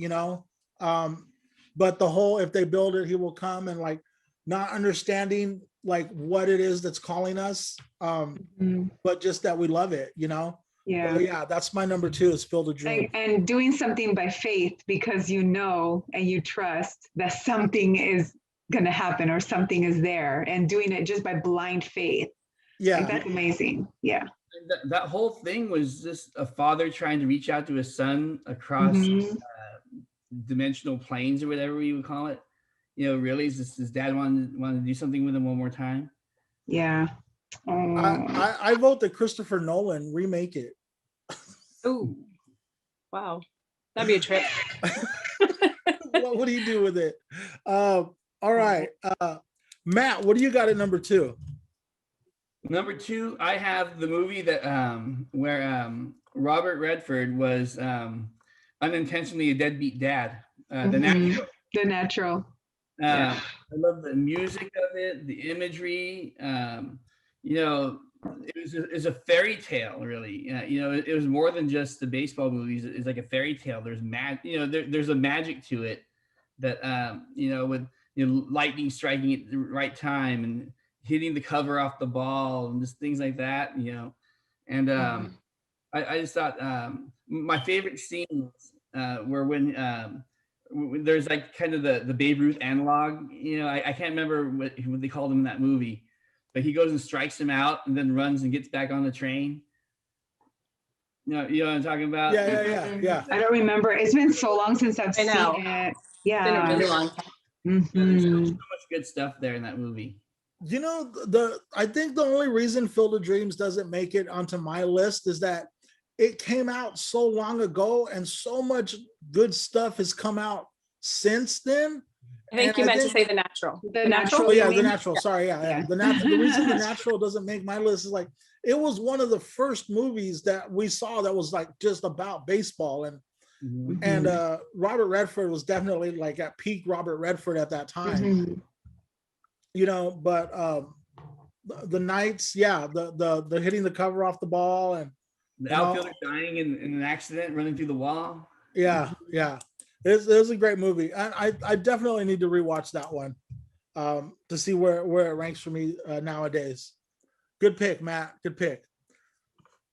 but the whole, if they build it, he will come, and like not understanding like what it is that's calling us, but just that we love it, Yeah. But yeah, that's my number 2 is Field of Dreams. And doing something by faith because you know and you trust that something is going to happen or something is there, and doing it just by blind faith. Yeah. Like, that's amazing. Yeah. That whole thing was just a father trying to reach out to his son across dimensional planes or whatever you would call it. Really, his dad wanted to do something with him one more time. Yeah. I vote that Christopher Nolan remake it. Oh, wow. That'd be a trip. What would he do with it? All right. Matt, what do you got at number 2? Number 2, I have the movie that where Robert Redford was unintentionally a deadbeat dad. The Natural. The Natural. I love the music of it, the imagery. You know, it was a fairy tale, really. You know, it was more than just the baseball movies. It's like a fairy tale. There's there's a magic to it that you know, with lightning striking at the right time and hitting the cover off the ball and just things like that. You know, and I just thought my favorite scenes were when there's like kind of the Babe Ruth analog. You know, I can't remember what they called him in that movie, but he goes and strikes him out and then runs and gets back on the train. You know what I'm talking about? Yeah. I don't remember. It's been so long since I've seen it. Yeah. It's been a really long time. There's so much good stuff there in that movie. You know, I think the only reason Field of Dreams doesn't make it onto my list is that it came out so long ago and so much good stuff has come out since then. I think you meant to say The Natural. The Natural. Oh yeah, The Natural. Sorry, yeah. The reason The Natural doesn't make my list is like it was one of the first movies that we saw that was like just about baseball, and Robert Redford was definitely like at peak Robert Redford at that time. You know, but the Knights, the hitting the cover off the ball and the outfielder dying in an accident, running through the wall. Yeah. It was a great movie. I definitely need to rewatch that one to see where it ranks for me nowadays. Good pick, Matt. Good pick.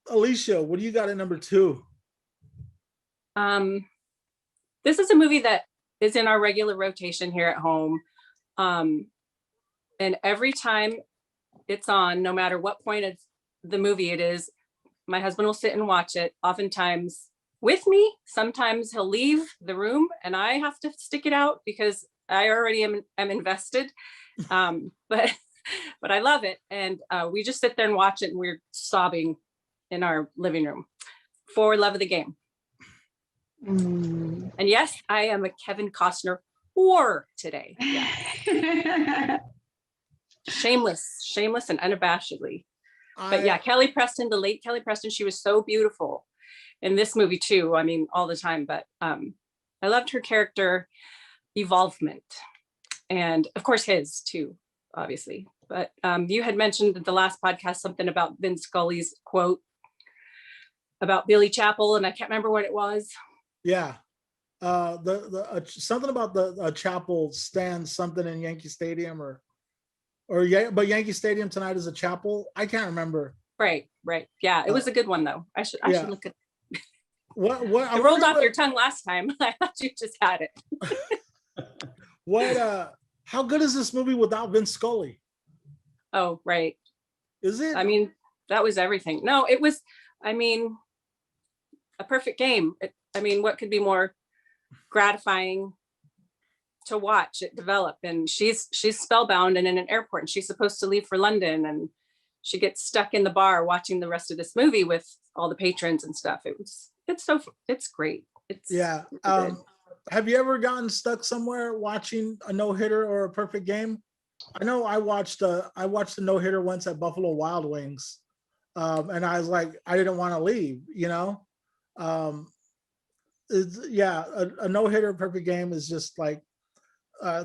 Alicia, what do you got at number 2? This is a movie that is in our regular rotation here at home. And every time it's on, no matter what point of the movie it is, my husband will sit and watch it, oftentimes with me. Sometimes he'll leave the room and I have to stick it out because I already am invested. But I love it. And we just sit there and watch it and we're sobbing in our living room. For Love of the Game. And yes, I am a Kevin Costner whore today. Yeah. Shameless and unabashedly. But yeah, Kelly Preston, the late Kelly Preston, she was so beautiful in this movie too. I mean, all the time, but I loved her character evolvement, and of course his too, obviously. But you had mentioned at the last podcast something about Vin Scully's quote about Billy Chapel, and I can't remember what it was. Yeah, something about the Chapel stand something in Yankee Stadium but Yankee Stadium tonight is a chapel. I can't remember. Right. Yeah, it was a good one though. I should look at it. What it rolled off your tongue last time. I thought you just had it. How good is this movie without Vince Scully? Oh, right. Is it? I mean, that was everything. No, it was, I mean, a perfect game. What could be more gratifying to watch it develop? And she's spellbound and in an airport and she's supposed to leave for London and she gets stuck in the bar watching the rest of this movie with all the patrons and stuff. It's great. It's have you ever gotten stuck somewhere watching a no-hitter or a perfect game? I know I watched a no-hitter once at Buffalo Wild Wings. And I was like, I didn't want to leave, you know? A no-hitter perfect game is just like,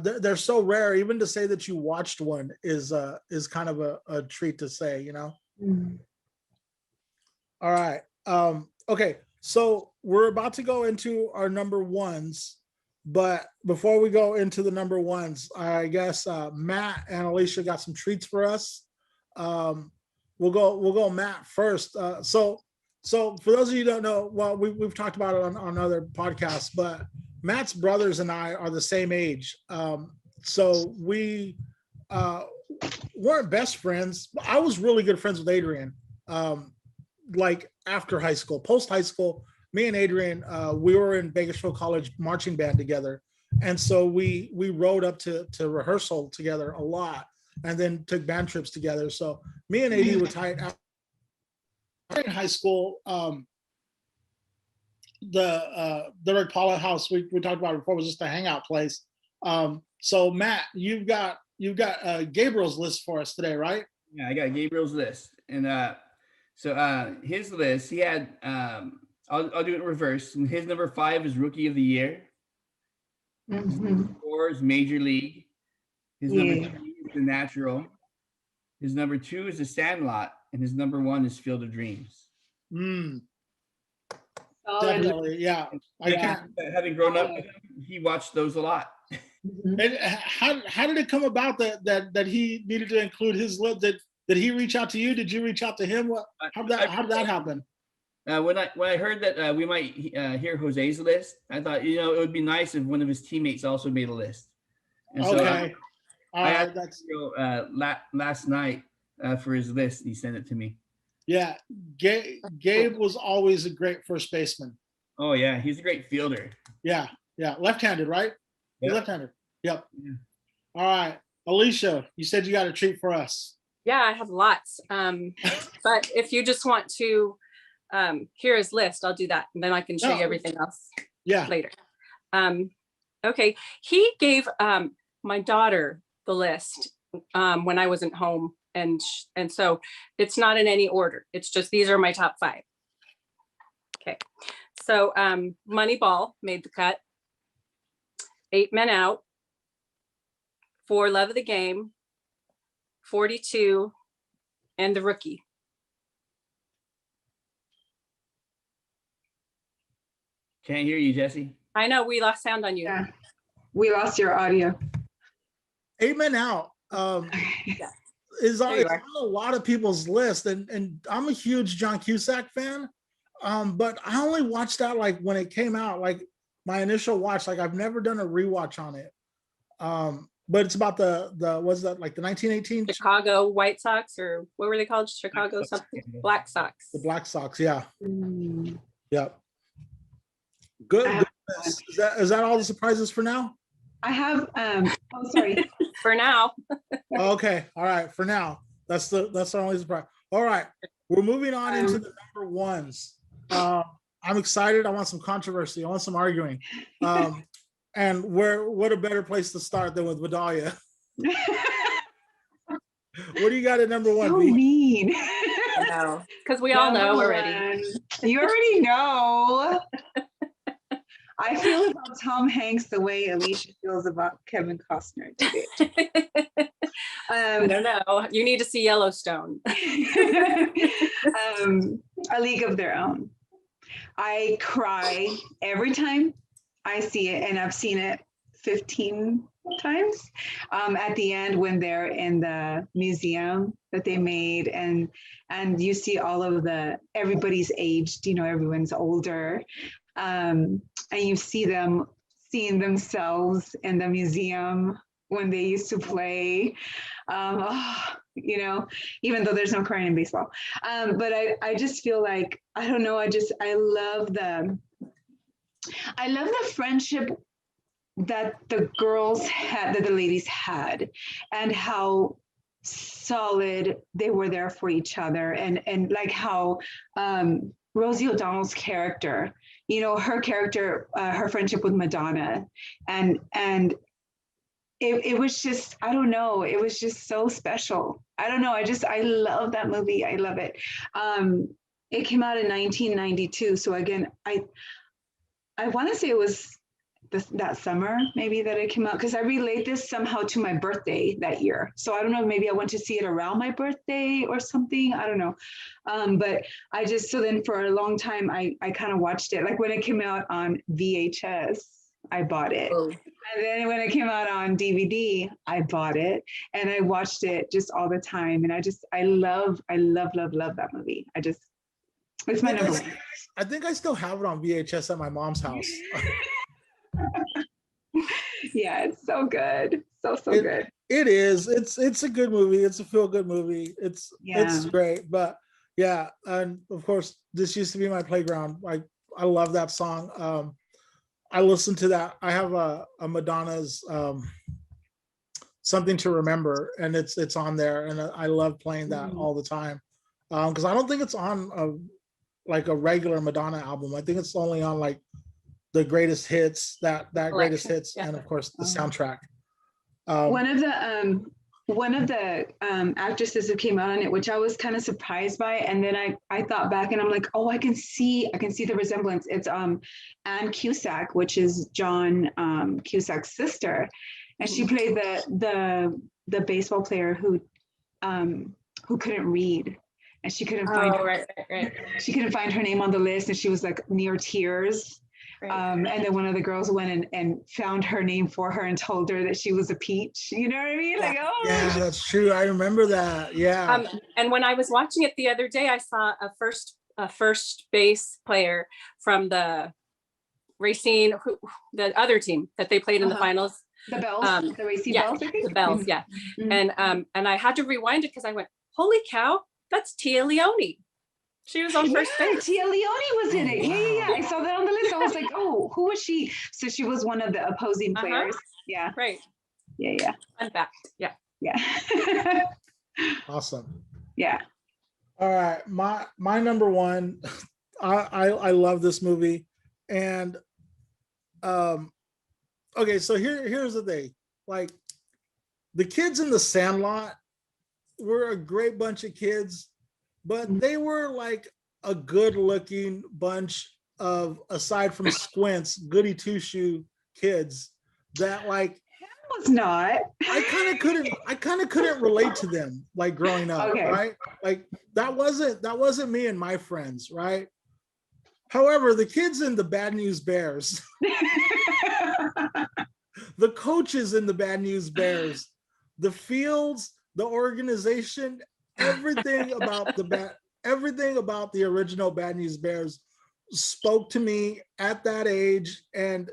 they're so rare. Even to say that you watched one is kind of a treat to say, you know. All right. Okay, so we're about to go into our number ones, but before we go into the number ones, I guess Matt and Alicia got some treats for us. We'll go Matt first. So for those of you who don't know, well, we've talked about it on other podcasts, but Matt's brothers and I are the same age. So we weren't best friends. I was really good friends with Adrian. Like after high school, post high school, me and Adrian, we were in Bakersfield College marching band together. And so we rode up to rehearsal together a lot and then took band trips together. So me and AD were tight. In high school, the Rick Paula house we talked about before was just a hangout place. So Matt, you've got Gabriel's list for us today, right? Yeah, I got Gabriel's list, and his list, he had I'll do it in reverse. And his number 5 is Rookie of the Year. His number 4 is Major League. His number 3 is The Natural. His number 2 is The Sandlot, and his number 1 is Field of Dreams. Definitely, yeah. I can't. Having grown up with him, he watched those a lot. And how did it come about that he needed to include his list? Did he reach out to you? Did you reach out to him? How did that happen? When I heard that we might hear Jose's list, I thought it would be nice if one of his teammates also made a list. And okay. I asked last night for his list. He sent it to me. Yeah, Gabe was always a great first baseman. Oh yeah, he's a great fielder. Yeah, left-handed, right? Yep. Left-handed. Yep. Yeah. All right, Alicia, you said you got a treat for us. Yeah, I have lots. But if you just want to hear his list, I'll do that, and then I can show you everything else. Yeah. Later. Okay, he gave my daughter the list when I wasn't home. And so it's not in any order. It's just, these are my top 5. Okay. So Moneyball made the cut. 8 Men Out. For Love of the Game. 42. And The Rookie. Can't hear you, Jesse. I know, we lost sound on you. Yeah, we lost your audio. 8 Men Out. Is on a lot of people's list, and I'm a huge John Cusack fan, but I only watched that like when it came out, like my initial watch. Like I've never done a rewatch on it, but it's about the what's that, like the 1918 Chicago White Sox, or what were they called? Chicago something? Black Sox. The Black Sox, yeah. Yep. Good. Is that all the surprises for now? I have sorry. For now. Okay. All right. For now, that's the only surprise. All right. We're moving on into the number ones. I'm excited. I want some controversy. I want some arguing. And what a better place to start than with Vidalia. What do you got at number 1? So mean. I know, because we all know already. You already know. I feel about Tom Hanks the way Alicia feels about Kevin Costner today. I don't know. You need to see Yellowstone. A League of Their Own. I cry every time I see it, and I've seen it 15 times. At the end, when they're in the museum that they made, and you see all of everybody's aged. Everyone's older. And you see them seeing themselves in the museum when they used to play, even though there's no crying in baseball. But I just feel like, I don't know, I love the friendship that the girls had, that the ladies had, and how solid they were there for each other, and like how Rosie O'Donnell's character, her character, her friendship with Madonna, and it was just, I don't know, it was just so special. I don't know, I love that movie. I love it. It came out in 1992. So again, I want to say it was that summer maybe that it came out, because I relate this somehow to my birthday that year. So I don't know, maybe I went to see it around my birthday or something. I don't know. But so then for a long time, I kind of watched it. Like when it came out on VHS, I bought it. Oh. And then when it came out on DVD, I bought it, and I watched it just all the time. And I love that movie. It's my number 1. I think I still have it on VHS at my mom's house. Yeah, it's so good. So good. It is. It's a good movie. It's a feel-good movie. It's great. But yeah, and of course, this used to be my playground. I love that song. I listen to that. I have a Madonna's Something to Remember, and it's on there, and I love playing that all the time. Because I don't think it's on a regular Madonna album. I think it's only on like the greatest hits, that greatest hits, and of course the soundtrack. One of the actresses who came out on it, which I was kind of surprised by, and then I thought back and I'm like, oh, I can see the resemblance. It's Anne Cusack, which is John Cusack's sister, and she played the baseball player who couldn't read, and she couldn't find she couldn't find her name on the list, and she was like near tears. And then one of the girls went and found her name for her and told her that she was a peach. You know what I mean? Like, oh, yeah, that's true. I remember that. Yeah. And when I was watching it the other day, I saw a first base player from the Racine, the other team that they played in the finals. The Bells, the Racine Bells, I think. The Bells, yeah. And I had to rewind it because I went, holy cow, that's Tia Leone. She was on first base. Tia Leone was in it. Yeah. I saw that on the list. I was like, oh, who was she? So she was one of the opposing players. Yeah. Right. Yeah. Fun fact. Yeah. Yeah. Awesome. Yeah. All right. My number one, I love this movie. And okay, so here's the thing. Like, the kids in the Sandlot were a great bunch of kids, but they were like a good looking bunch of, aside from Squints, goody two shoe kids that like was not. I kind of couldn't relate to them like growing up, right? Like that wasn't me and my friends, right? However, the kids in the Bad News Bears, the coaches in the Bad News Bears, the fields, the organization, everything about the original Bad News Bears spoke to me at that age. And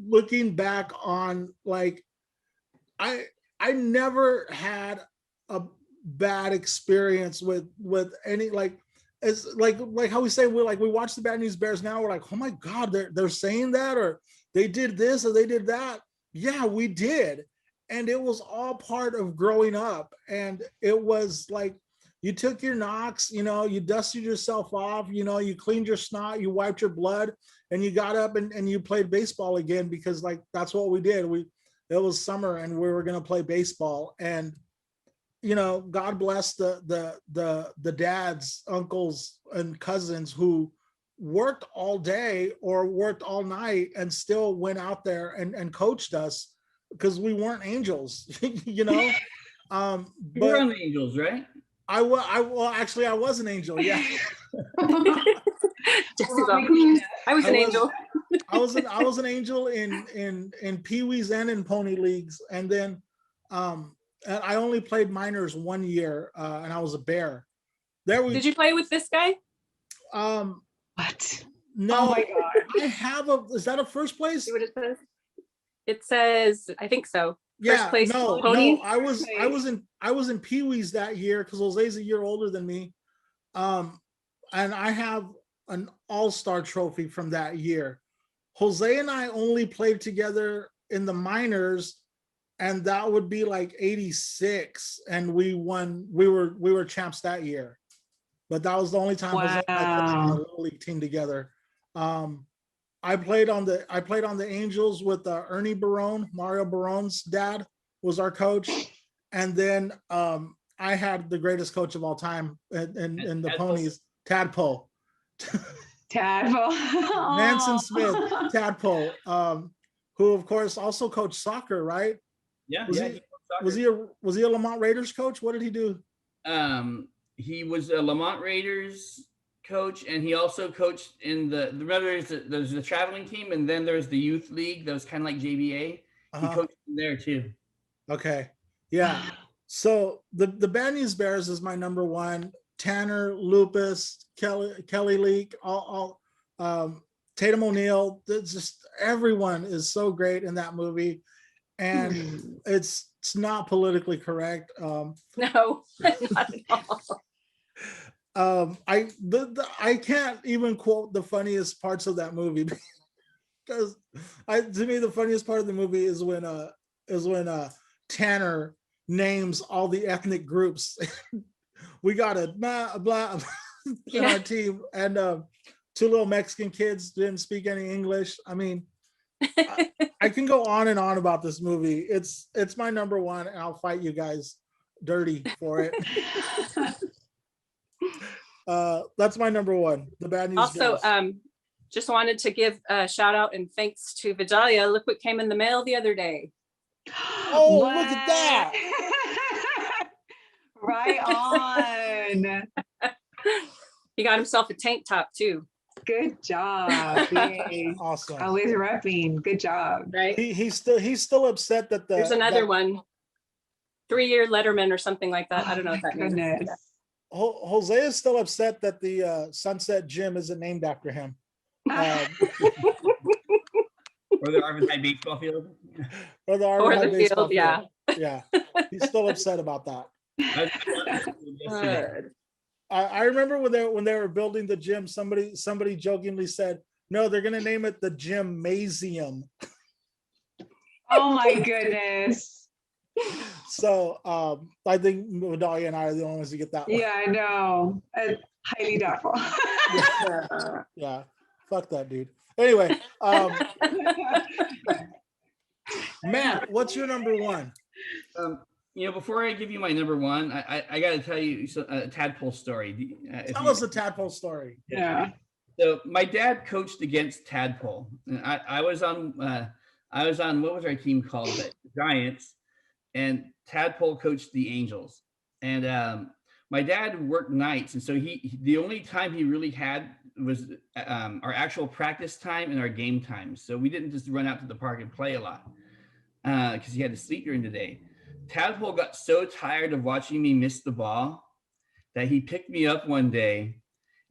looking back on, like, I never had a bad experience with any, like, it's like how we say, we watch the Bad News Bears now, we're like, oh my God, they're saying that, or they did this or they did that. Yeah, we did. And it was all part of growing up. And it was like, you took your knocks, you dusted yourself off, you cleaned your snot, you wiped your blood, and you got up and you played baseball again, because like, that's what we did. It was summer and we were going to play baseball. And, God bless the dads, uncles, and cousins who worked all day or worked all night and still went out there and coached us, because we weren't angels, but you were on the Angels, right? I was an angel. Yeah. I was an angel. I was an angel in Pee-wees and in pony leagues. And then, and I only played minors 1 year, and I was a Bear. Did you play with this guy? What? No. Oh my God. I have is that a first place? See what it says? It says, I think so. Yeah, first place no, pony? I was in Pee-wees that year, because Jose's a year older than me. And I have an all-star trophy from that year. Jose and I only played together in the minors, and that would be like 86, and we won. We were champs that year, but that was the only time Jose and I played on a little league team together. I played on the Angels with Ernie Barone. Mario Barone's dad was our coach, and then I had the greatest coach of all time in the Ponies, Tadpole. Tadpole. Manson Smith, Tadpole, who of course also coached soccer, right? Yeah. Was he a Lamont Raiders coach? What did he do? He was a Lamont Raiders coach, and he also coached in there's the traveling team, and then there's the youth league that was kind of like JBA. He coached there too. Okay, yeah. So the Bad News Bears is my number one. Tanner, Lupus, Kelly Leak, all Tatum O'Neal. Just everyone is so great in that movie, and it's not politically correct. No, not at all. I can't even quote the funniest parts of that movie, because to me the funniest part of the movie is when Tanner names all the ethnic groups. We got a blah in our team, and two little Mexican kids didn't speak any English. I mean, I can go on and on about this movie. It's my number one, and I'll fight you guys dirty for it. That's my number one. The Bad News Also, Bears. just wanted to give a shout out and thanks to Vidalia. Look what came in the mail the other day. Oh, look at that. Right on. He got himself a tank top too. Good job. Yay. Awesome. Always repping. Good job. Right. He's still upset that There's another one. 3-year Letterman or something like that. I don't know Oh what that my means. goodness. Jose is still upset that the Sunset Gym isn't named after him. Or the Arvin High baseball field. Or the Or Arvin High the baseball field, yeah. Yeah, he's still upset about that. Yesterday. Good. I remember when they were building the gym, somebody jokingly said, "No, they're gonna name it the Gymnasium." Oh my goodness. So I think Vidalia and I are the only ones to get that one. Yeah, I know. Highly doubtful. Yeah, fuck that dude. Anyway, Matt, what's your number one? Before I give you my number one, I got to tell you a tadpole story. Tell us a tadpole story. Yeah. So my dad coached against tadpole, and I was on what was our team called? The Giants, and tadpole coached the Angels. And my dad worked nights, and so the only time he really had was our actual practice time and our game time. So we didn't just run out to the park and play a lot because he had to sleep during the day. Tadpole got so tired of watching me miss the ball that he picked me up one day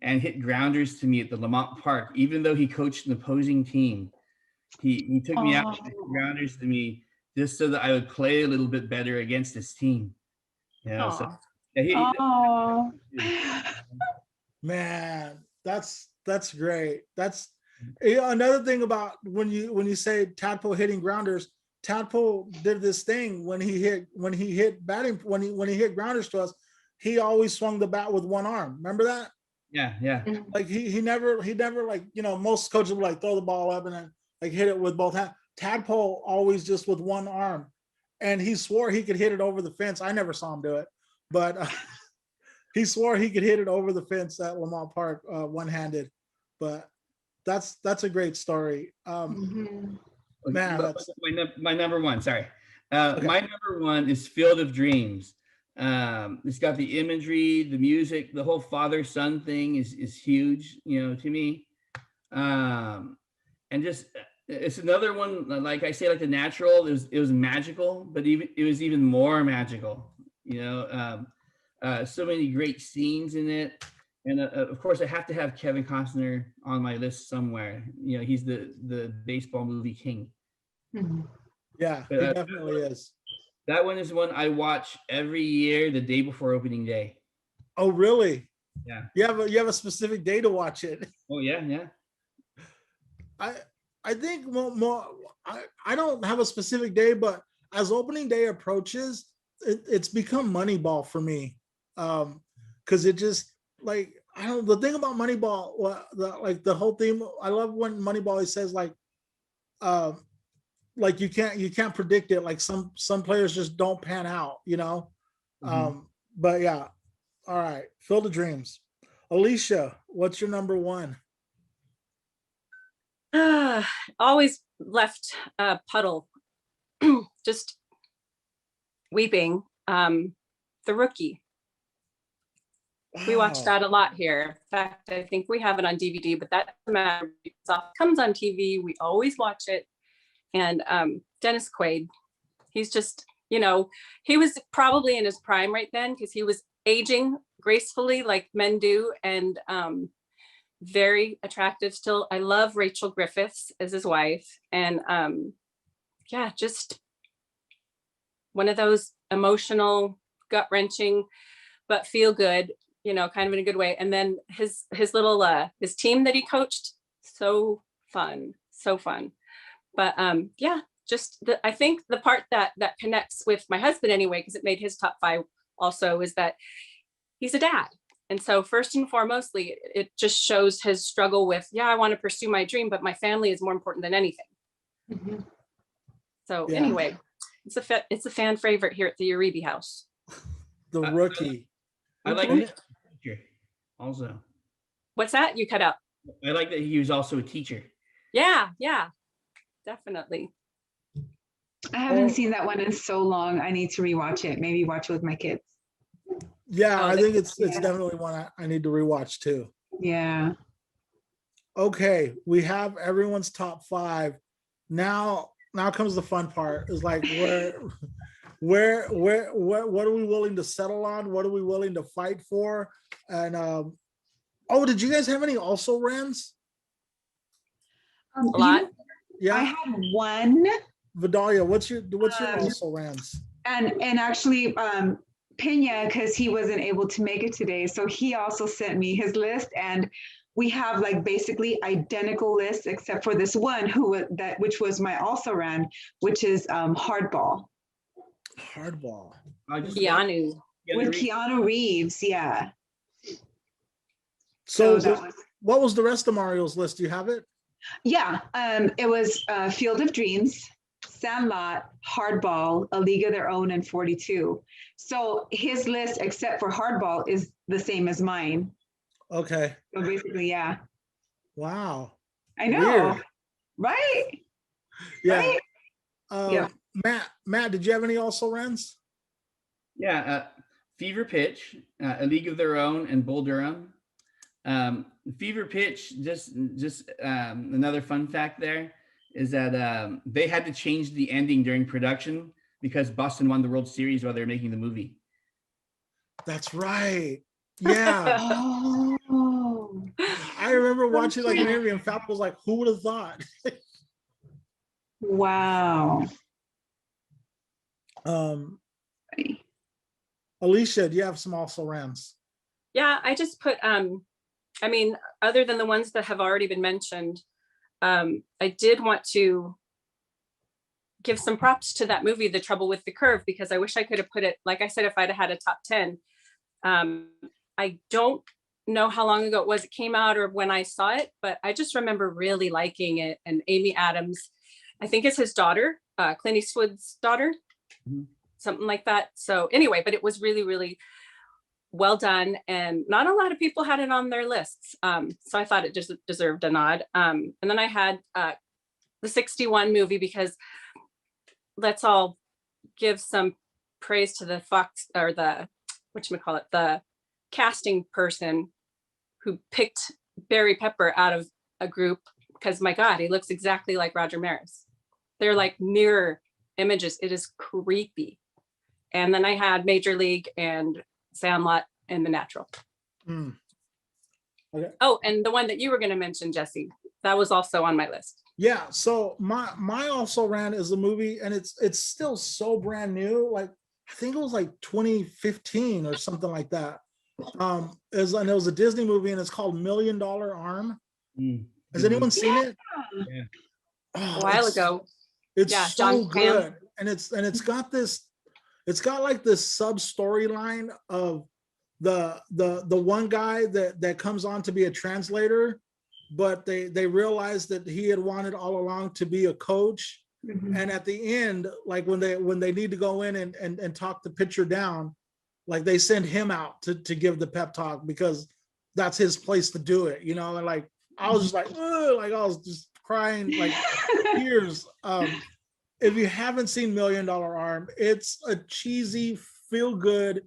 and hit grounders to me at the Lamont Park, even though he coached an opposing team. He took me out and hit grounders to me just so that I would play a little bit better against his team. So Oh. Man, that's great. That's another thing about when you say tadpole hitting grounders. Tadpole did this thing when he hit grounders to us. He always swung the bat with one arm. Remember that? Yeah. Like he never like, most coaches would like throw the ball up and then like hit it with both hands. Tadpole always just with one arm, and he swore he could hit it over the fence. I never saw him do it, but he swore he could hit it over the fence at Lamont Park one-handed. But that's a great story. Man, that's my number one. Sorry, Okay. My number one is Field of Dreams. It's got the imagery, the music, the whole father-son thing is huge, to me. And just it's another one, like I say, like The Natural. It was magical, but it was even more magical. So many great scenes in it. And of course, I have to have Kevin Costner on my list somewhere. He's the baseball movie king. Yeah, he definitely is. That one is one I watch every year, the day before opening day. Oh, really? Yeah. You have a specific day to watch it. Oh yeah. I think more. I don't have a specific day, but as opening day approaches, it's become Moneyball for me. Because it just like the thing about Moneyball, the whole theme. I love when Moneyball he says like you can't predict it. Like some players just don't pan out, But yeah, all right. Field of Dreams. Alicia, what's your number one? Always left a puddle, just weeping. The Rookie. We watch that a lot here. In fact, I think we have it on DVD, but that doesn't matter. It comes on TV. We always watch it. And Dennis Quaid, he's just, he was probably in his prime right then because he was aging gracefully like men do, and very attractive still. I love Rachel Griffiths as his wife. And just one of those emotional, gut-wrenching, but feel good, kind of in a good way. And then his little his team that he coached, so fun. But I think the part that connects with my husband anyway, because it made his top 5 also, is that he's a dad. And so first and foremostly, it just shows his struggle with, I want to pursue my dream, but my family is more important than anything. Mhm. So Yeah. anyway, it's a fan favorite here at the Uribe House. The Rookie. I like Okay. that teacher also. What's that? You cut out. I like that he was also a teacher. Yeah, definitely. I haven't Oh. seen that one in so long. I need to rewatch it. Maybe watch it with my kids. Yeah, Oh, I think it's yeah. definitely one I need to rewatch too. Yeah. Okay, we have everyone's top 5. Now comes the fun part. Is like what are we willing to settle on? What are we willing to fight for? And oh, did you guys have any also rans? A lot. I Yeah, had one, Vidalia, what's your Um, also rans? and actually Pena, because he wasn't able to make it today, so he also sent me his list, and we have like basically identical lists except for this one which was my also ran, which is Hardball Hardball. I just Keanu. with Keanu Reeves. Yeah. So that was, what was the rest of Mario's list? Do you have it? yeah, it was Field of Dreams, Sandlot, Hardball, A League of Their Own, and 42. So his list, except for Hardball, is the same as mine. Okay. So basically, yeah. Wow. I know. Weird. Right? Yeah. Right? Yeah. Matt, did you have any also rans? Yeah, Fever Pitch, A League of Their Own, and Bull Durham. Fever Pitch, just another fun fact there is that they had to change the ending during production because Boston won the World Series while they were making the movie. That's right. Yeah. Oh. I remember watching like an interview and Falco was like, who would have thought? Wow. Alicia, do you have some also rans? Yeah, I just put I mean, other than the ones that have already been mentioned, I did want to give some props to that movie, The Trouble with the Curve, because I wish I could have put it, like I said, if I'd have had a top 10. I don't know how long ago it came out or when I saw it, but I just remember really liking it. And Amy Adams, I think it's his daughter, Clint Eastwood's daughter, something like that. So anyway, but it was really, really well done, and not a lot of people had it on their lists, so I thought it just deserved a nod. And then I had the 61 movie, because let's all give some praise to the Fox, or the whatchamacallit, the casting person who picked Barry Pepper out of a group, because my God, he looks exactly like Roger Maris. They're like mirror images. It is creepy. And then I had Major League and Sandlot and The Natural. Okay. Oh, and the one that you were going to mention, Jesse, that was also on my list. Yeah. So my also ran is a movie, and it's still so brand new. Like I think it was like 2015 or something like that. And it was a Disney movie, and it's called $1 Million Arm. Has anyone seen it? Yeah. Oh, A while ago. It's Yeah, so John good, and it's got like this sub storyline of the one guy that comes on to be a translator, but they realize that he had wanted all along to be a coach. And at the end, like when they need to go in and talk the pitcher down, like they send him out to give the pep talk because that's his place to do it, you know. And like I was just like, ugh, like I was just crying like tears. If you haven't seen $1 Million Arm, it's a cheesy, feel good,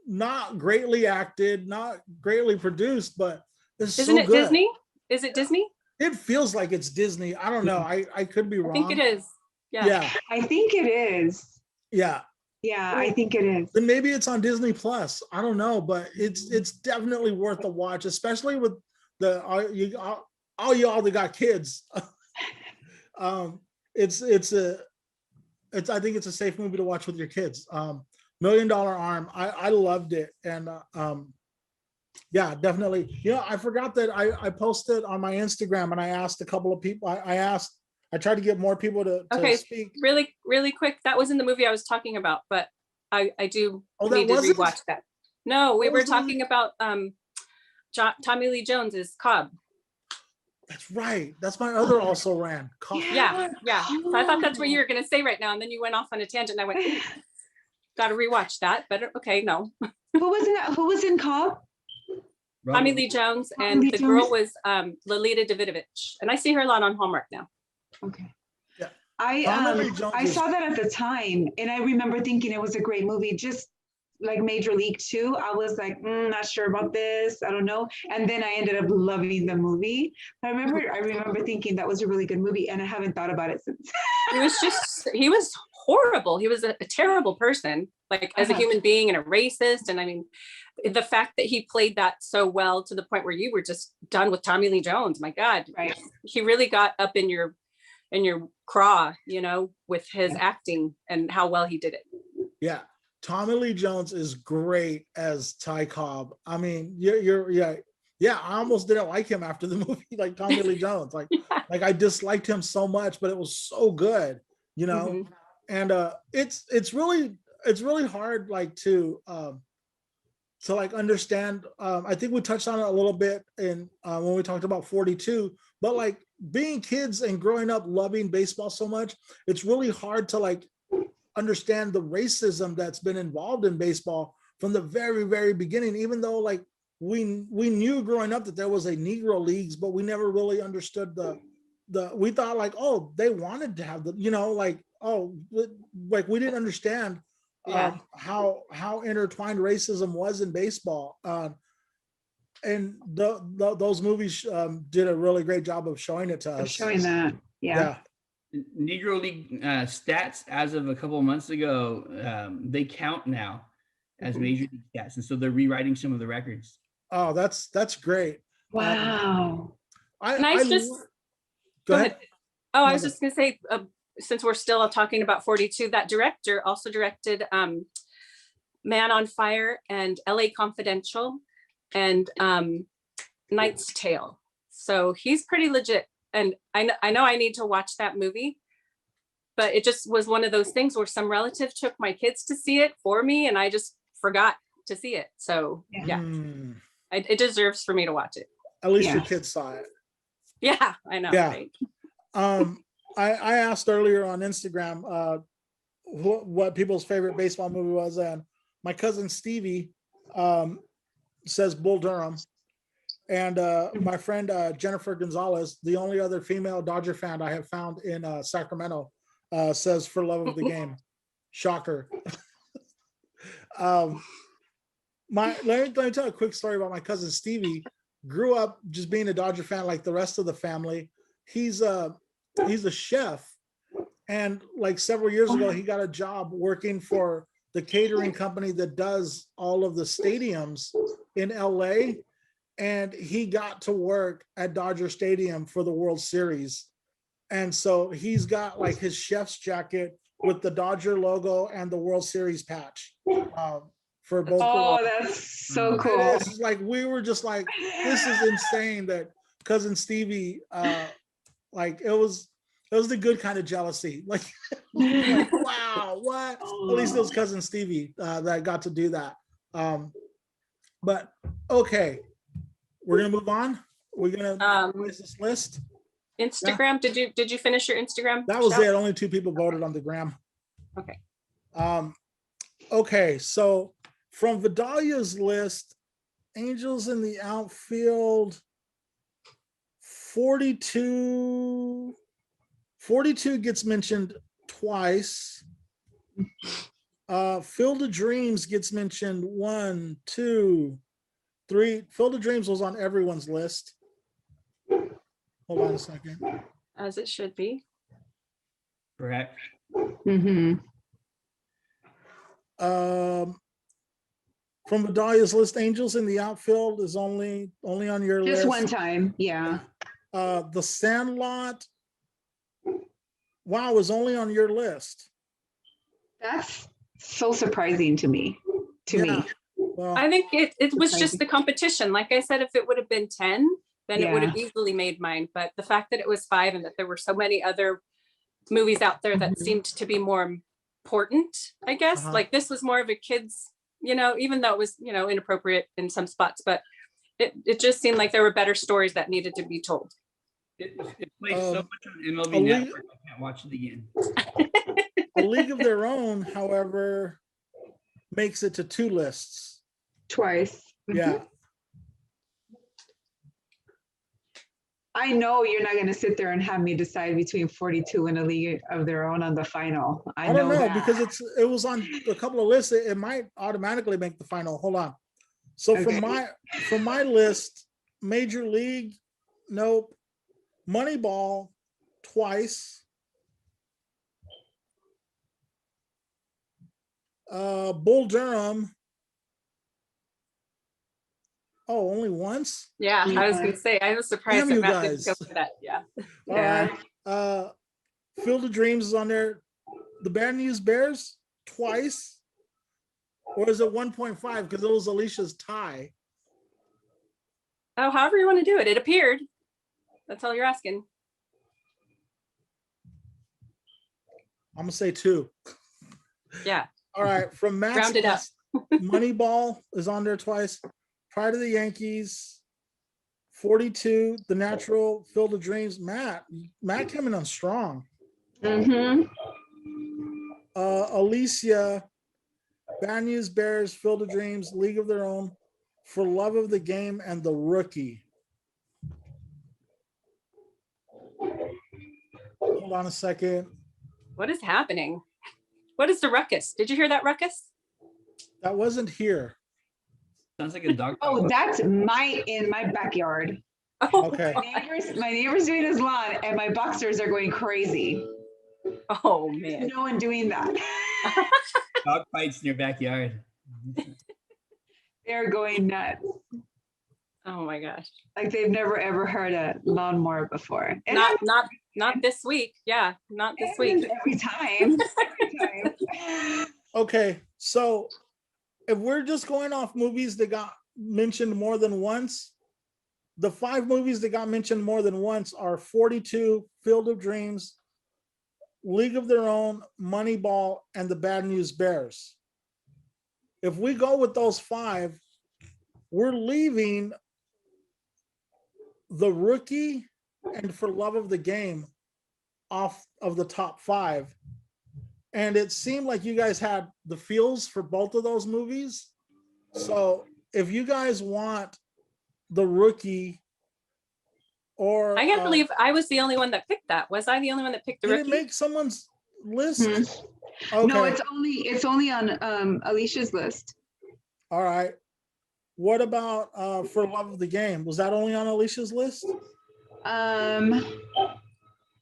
not greatly acted, not greatly produced, but it's Isn't so it good. Disney? Is it Disney? It feels like it's Disney. I don't know. I could be wrong. I think it is. Yeah. Yeah. I think it is. Yeah. Yeah, I think it is. Then maybe it's on Disney Plus. I don't know, but it's definitely worth a watch, especially with all y'all that got kids. I think it's a safe movie to watch with your kids. $1 Million Arm. I loved it, and yeah, definitely. You know, I forgot that I posted on my Instagram, and I asked a couple of people. I tried to get more people to speak. Really, really quick. That wasn't the movie I was talking about, but I do need to rewatch that. No, we were talking about Tommy Lee Jones's Cobb. That's right. That's my other also ran. Yeah. So I thought that's what you were gonna say right now, and then you went off on a tangent. And I went, "Ooh, gotta rewatch that." But okay, no. Who was in that? Who was in Cobb? Tommy Lee Jones, Tommy and Lee the girl Jones. was Lolita Davidovich, and I see her a lot on Hallmark now. Okay. Yeah. I Tommy Lee Jones I is- saw that at the time, and I remember thinking it was a great movie. Just like Major League 2, I was like, not sure about this. I don't know. And then I ended up loving the movie. I remember thinking that was a really good movie, and I haven't thought about it since. He was horrible. He was a terrible person, like as a Uh-huh. human being and a racist. And I mean, the fact that he played that so well to the point where you were just done with Tommy Lee Jones. My God, Right. he really got up in your craw, you know, with his acting and how well he did it. Yeah. Tommy Lee Jones is great as Ty Cobb. I mean, yeah. I almost didn't like him after the movie, like Tommy Lee Jones. Like, like I disliked him so much, but it was so good, you know. Mhm. And it's really hard, like to like understand. I think we touched on it a little bit in when we talked about 42, but like being kids and growing up loving baseball so much, it's really hard to like understand the racism that's been involved in baseball from the very, very beginning, even though like we knew growing up that there was a Negro leagues, but we never really understood we thought like, oh, they wanted to have the, you know, like, oh, like we didn't understand Yeah. how intertwined racism was in baseball. And those movies did a really great job of showing it to I'm us. showing that. Yeah. Negro League stats as of a couple of months ago, they count now as Major League stats, and so they're rewriting some of the records. Oh, that's great. Wow. Go ahead. Oh, I was No, just gonna say, since we're still talking about 42, that director also directed Man on Fire and LA Confidential and Knight's Tale. So he's pretty legit. And I know I need to watch that movie, but it just was one of those things where some relative took my kids to see it for me, and I just forgot to see it. So yeah, it deserves for me to watch it. At least your Yes. kids saw it. Yeah, I know. Yeah. Right? I asked earlier on Instagram what people's favorite baseball movie was, and my cousin Stevie says Bull Durham, and my friend Jennifer Gonzalez, the only other female Dodger fan I have found in Sacramento, says For Love of the Game. Shocker. Let me tell a quick story about my cousin Stevie. Grew up just being a Dodger fan like the rest of the family. He's a chef, and like several years ago he got a job working for the catering company that does all of the stadiums in LA, and he got to work at Dodger Stadium for the World Series. And so he's got like his chef's jacket with the Dodger logo and the World Series patch for both. Oh, that's so cool. It's like we were just like, this is insane that cousin Stevie like it was the good kind of jealousy. Like, like wow, what? At least it was cousin Stevie that got to do that. But okay, we're gonna move on. We're gonna finish this list. Instagram. Yeah. Did you finish your Instagram? That was shout? it. Only 2 people voted on the gram. Okay. Okay, so from Vidalia's list, Angels in the outfield, 42 gets mentioned twice. Field of Dreams gets mentioned 1, 2, 3. Field of Dreams was on everyone's list. Hold on a second. As it should be. Correct. Mm-hmm. From Vidalia's list, Angels in the outfield is only on your list. Just one time. Yeah. The Sandlot, wow, is only on your list. That's so surprising to me. Yeah. Well, I think it was just the competition. Like I said, if it would have been 10, then it would have easily made mine. But the fact that it was 5 and that there were so many other movies out there that seemed to be more important, I guess. Like this was more of a kid's, even though it was, inappropriate in some spots, but it just seemed like there were better stories that needed to be told. It plays so Um, much on a MLB league- Network. I can't watch it again. A League of Their Own, however, makes it to 2 lists. Twice. Yeah. I know you're not going to sit there and have me decide between 42 and A League of Their Own on the final. I don't know that. because it was on a couple of lists. It might automatically make the final. Hold on. So Okay. from my list, Major League, nope. Moneyball, twice. Bull Durham. Oh, only once? Yeah, I was Yeah. gonna say, I was surprised Damn that you Matt didn't guys. go for that. Yeah. All Yeah. right. Field of Dreams is on there. The Bad News Bears, twice. Or is it 1.5? Because it was Alicia's tie. Oh, however you want to do it. It appeared. That's all you're asking. I'm gonna say 2. Yeah. All right, from Matt's Round it up. list, Moneyball is on there twice. Pride of the Yankees, 42, The Natural, Field of Dreams. Matt coming on strong. Mm-hmm. Alicia, Bad News Bears, Field of Dreams, League of Their Own, For Love of the Game, and The Rookie. Hold on a second. What is happening? What is the ruckus? Did you hear that ruckus? That wasn't here. Sounds like a dog. Oh, that's in my backyard. Oh, Okay. My neighbor's doing his lawn and my boxers are going crazy. oh man. No one doing that. Dog fights in your backyard. They're going nuts. Oh my gosh. Like they've never ever heard a lawnmower before. And Not this week. Yeah, not this week. every time. Every time. Okay, so if we're just going off movies that got mentioned more than once, the 5 movies that got mentioned more than once are 42, Field of Dreams, League of Their Own, Moneyball, and The Bad News Bears. If we go with those 5, we're leaving The Rookie and For Love of the Game off of the top 5. And it seemed like you guys had the feels for both of those movies. So if you guys want The Rookie, or I can't believe I was the only one that picked that. Was I the only one that picked the did rookie? it make someone's list? Mhm. Okay, No, it's only on Alicia's list. all right. What about For Love of the Game? Was that only on Alicia's list? Yeah.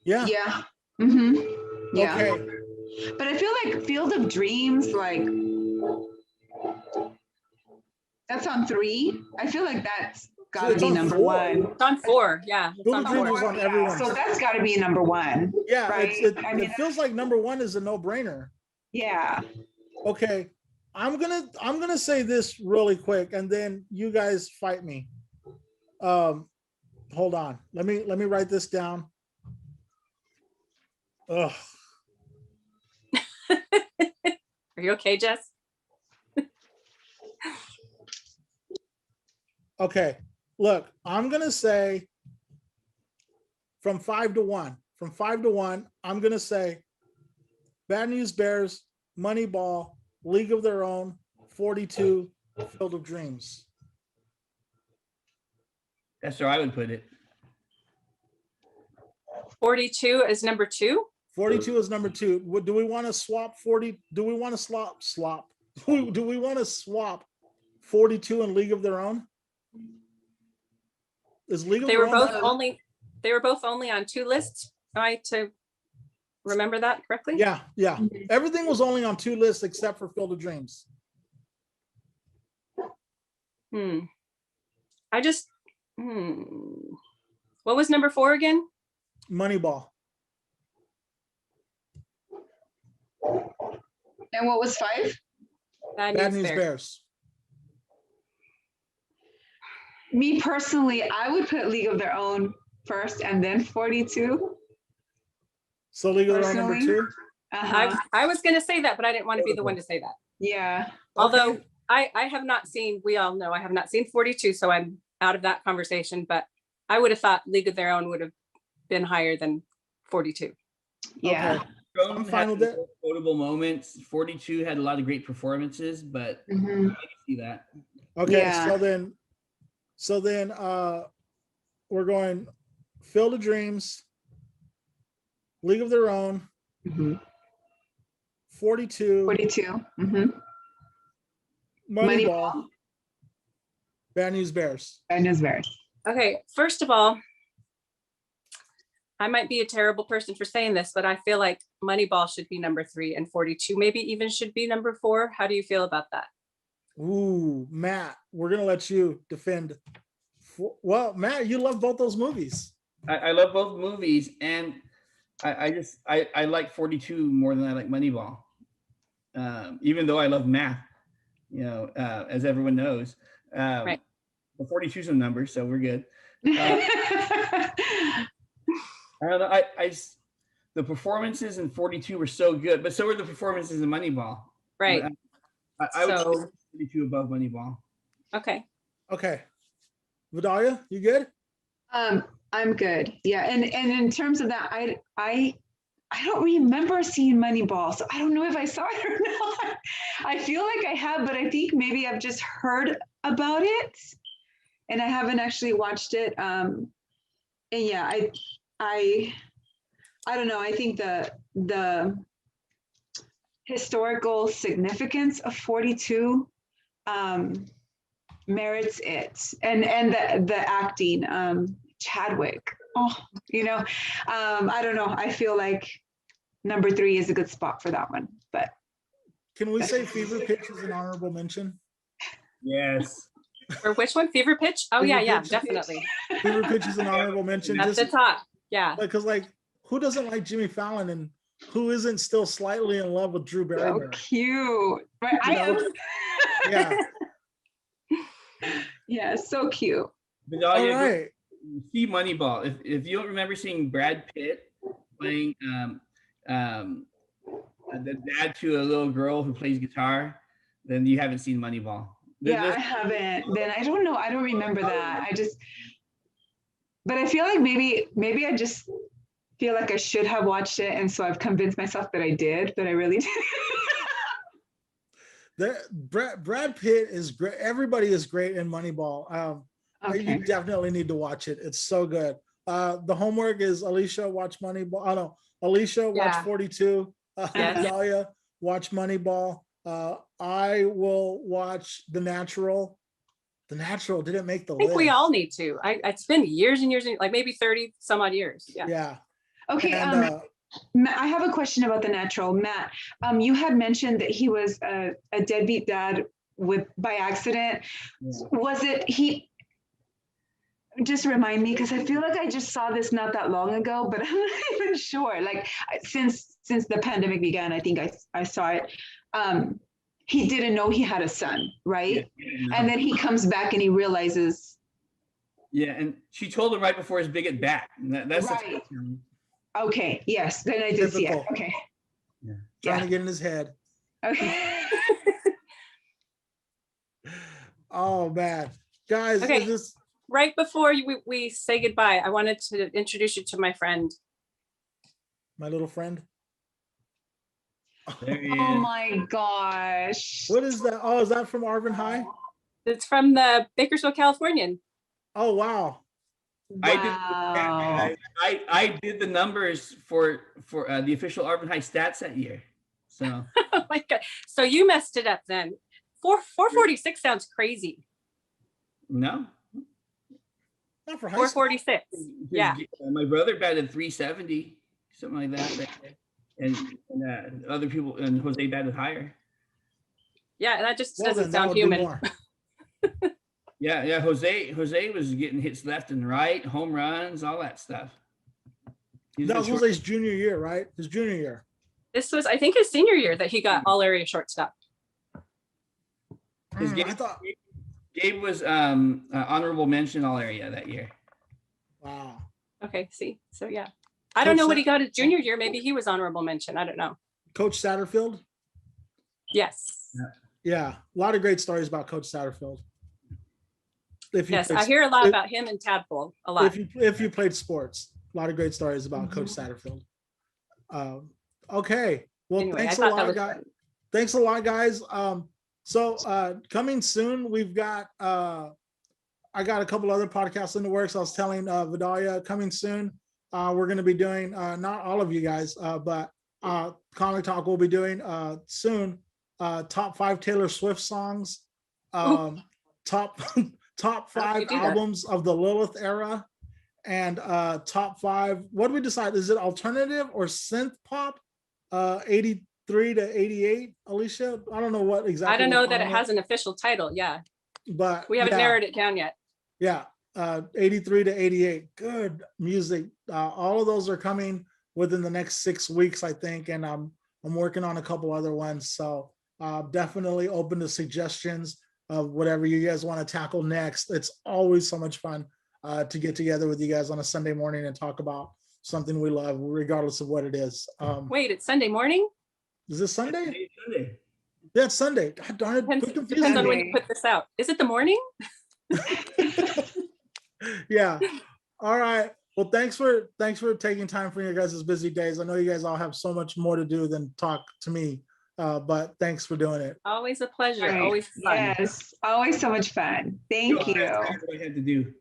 Yeah. Mm-hmm. Yeah. Okay. But I feel like Field of Dreams, like that's on 3. I feel like that's gotta it's be on number 4. 1. It's on 4. Yeah. It's Field on of Dreams 4. was on Yeah, everyone's. so that's gotta be number 1. Yeah, right? I mean, it feels like number 1 is a no-brainer. Yeah. Okay, I'm gonna say this really quick, and then you guys fight me. Hold on. Let me write this down. Ugh. Are you okay, Jess? Okay, look, I'm gonna say from 5 to 1. From 5 to 1, I'm gonna say Bad News Bears, Moneyball, League of Their Own, 42, Field of Dreams. That's where I would put it. 42 is number 2. 42 is number 2. Do we want to swap 40? Do we want to swap? Do we want to swap 42 and League of Their Own? Is League of They Their were Own? both only on 2 lists. Am I to remember that correctly? Yeah. Everything was only on 2 lists except for Field of Dreams. I just what was number 4 again? Moneyball. And what was 5? Bad Bad News News Bears. Bears. Me personally, I would put League of Their Own first and then 42. So League of Their Own number Personally? 2. Uh-huh. I was going to say that, but I didn't want to be the one to say that. Yeah. Although I have not seen, we all know I have not seen 42, so I'm out of that conversation, but I would have thought League of Their Own would have been higher than 42. Yeah. Okay. Drone I'm fine had with it. Quotable moments. 42 had a lot of great performances, but Mhm. I can see that. Okay, Yeah. so then we're going Field of Dreams, League of Their Own, Mhm. 42, 42. Mhm. Moneyball, Bad News Bears. And is very. Okay, first of all, I might be a terrible person for saying this, but I feel like Moneyball should be number 3 and 42 maybe even should be number 4. How do you feel about that? Ooh, Matt, we're gonna let you defend. Well, Matt, you love both those movies. I love both movies, and I like 42 more than I like Moneyball. Even though I love math, as everyone knows. Right. But 42 is a number, so we're good. I don't know. The performances in 42 were so good, but so were the performances in Moneyball. Right. I would So- say 42 above Moneyball. Okay. Okay. Vidalia, you good? I'm good. Yeah, and in terms of that, I don't remember seeing Moneyball, so I don't know if I saw it or not. I feel like I have, but I think maybe I've just heard about it, and I haven't actually watched it. And yeah, I don't know. I think the historical significance of 42 merits it, and the acting, Chadwick. Oh, I don't know. I feel like number 3 is a good spot for that one, but Can we say Fever Pitch is an honorable mention? Yes. For which one? Fever Pitch? Oh Fever yeah, Pitch. definitely. Fever Pitch is an honorable mention. At the top. Yeah. Because who doesn't like Jimmy Fallon and who isn't still slightly in love with Drew so Barrymore? cute. Right? You know? Yeah. Yeah, so cute. All right. See Moneyball. If you don't remember seeing Brad Pitt playing the dad to a little girl who plays guitar, then you haven't seen Moneyball. Yeah, I haven't. Then I don't know. I don't remember that. But I feel like maybe I just feel like I should have watched it, and so I've convinced myself that I did, but I really didn't. Brad Pitt is great. Everybody is great in Moneyball. Okay. You definitely need to watch it. It's so good. The homework is Alicia, watch Moneyball. Oh no, Alicia, watch Yeah. 42. Yes. Dahlia, watch Moneyball. I will watch The Natural. The Natural didn't make the I think list. we all need to. It's been years and years, like maybe 30 some odd years. Yeah. Yeah. Okay. And, Matt, I have a question about The Natural. Matt, you had mentioned that he was a deadbeat dad by accident. Yeah. Was it he? Just remind me, because I feel like I just saw this not that long ago, but I'm not even sure. Like since the pandemic began, I think I saw it. He didn't know he had a son, right? Yeah. And then he comes back and he realizes. Yeah, and she told him right before his big at bat. That's Right. Okay. Yes. Then I did see it. Typical. Okay. trying Yeah. to get in his head. Okay. Oh man, guys, Okay. is this Right before we say goodbye, I wanted to introduce you to my friend. my little friend? There he Oh is. my gosh. What is that? Oh, is that from Arvin High? It's from the Bakersfield, Californian. Oh wow. Wow. I did the numbers for the official Arvin High stats that year. So Oh my God. So you messed it up then. 446 sounds crazy. no. Not for high school. 446. Yeah. My brother batted 370, something like that. And other people, and Jose batted higher. Yeah, that just Well, doesn't then that sound would be human. more. Yeah. Jose was getting hits left and right, home runs, all that stuff. He's That was been Jose's junior year, right? His junior year. This was, I think, his senior year that he got all area shortstop. His I thought, Gabe was honorable mention all area that year. wow. Okay, see, so yeah. I don't know what he Coach got his junior year. Maybe he was honorable mention. I don't know. Coach Satterfield. Yes. Yeah, a lot of great stories about Coach Satterfield. If you Yes, played I hear a lot if- about him and Tadpole a lot. if you played sports. A lot of great stories about Coach Satterfield. Okay. Well, Anyway, thanks I a thought that lot, was guys. fun. Thanks a lot, guys. So coming soon, we've got I got a couple other podcasts in the works. I was telling Vidalia coming soon. We're going to be doing not all of you guys, but Comic Talk will be doing soon. Top 5 Taylor Swift songs, top 5 albums of the Lilith era, and top 5. What do we decide? Is it alternative or synth pop? 83 to 88, Alicia. I don't know what exactly. I don't know that it has an official title. Yeah, but we haven't narrowed it down yet. Yeah, 83 to 88. Good music. All of those are coming within the next 6 weeks, I think, and I'm working on a couple other ones. So definitely open to suggestions of whatever you guys want to tackle next. It's always so much fun to get together with you guys on a Sunday morning and talk about something we love, regardless of what it is. Wait, it's Sunday morning? Is this Sunday? Sunday. Yeah, it's Sunday. God darn it. Depends on when you put this out. Is it the morning? Yeah. All right. Well, thanks for taking time from your guys' busy days. I know you guys all have so much more to do than talk to me, but thanks for doing it. Always a pleasure. Right. Always fun. Yes, always so much fun. Thank you. That's what I had to do.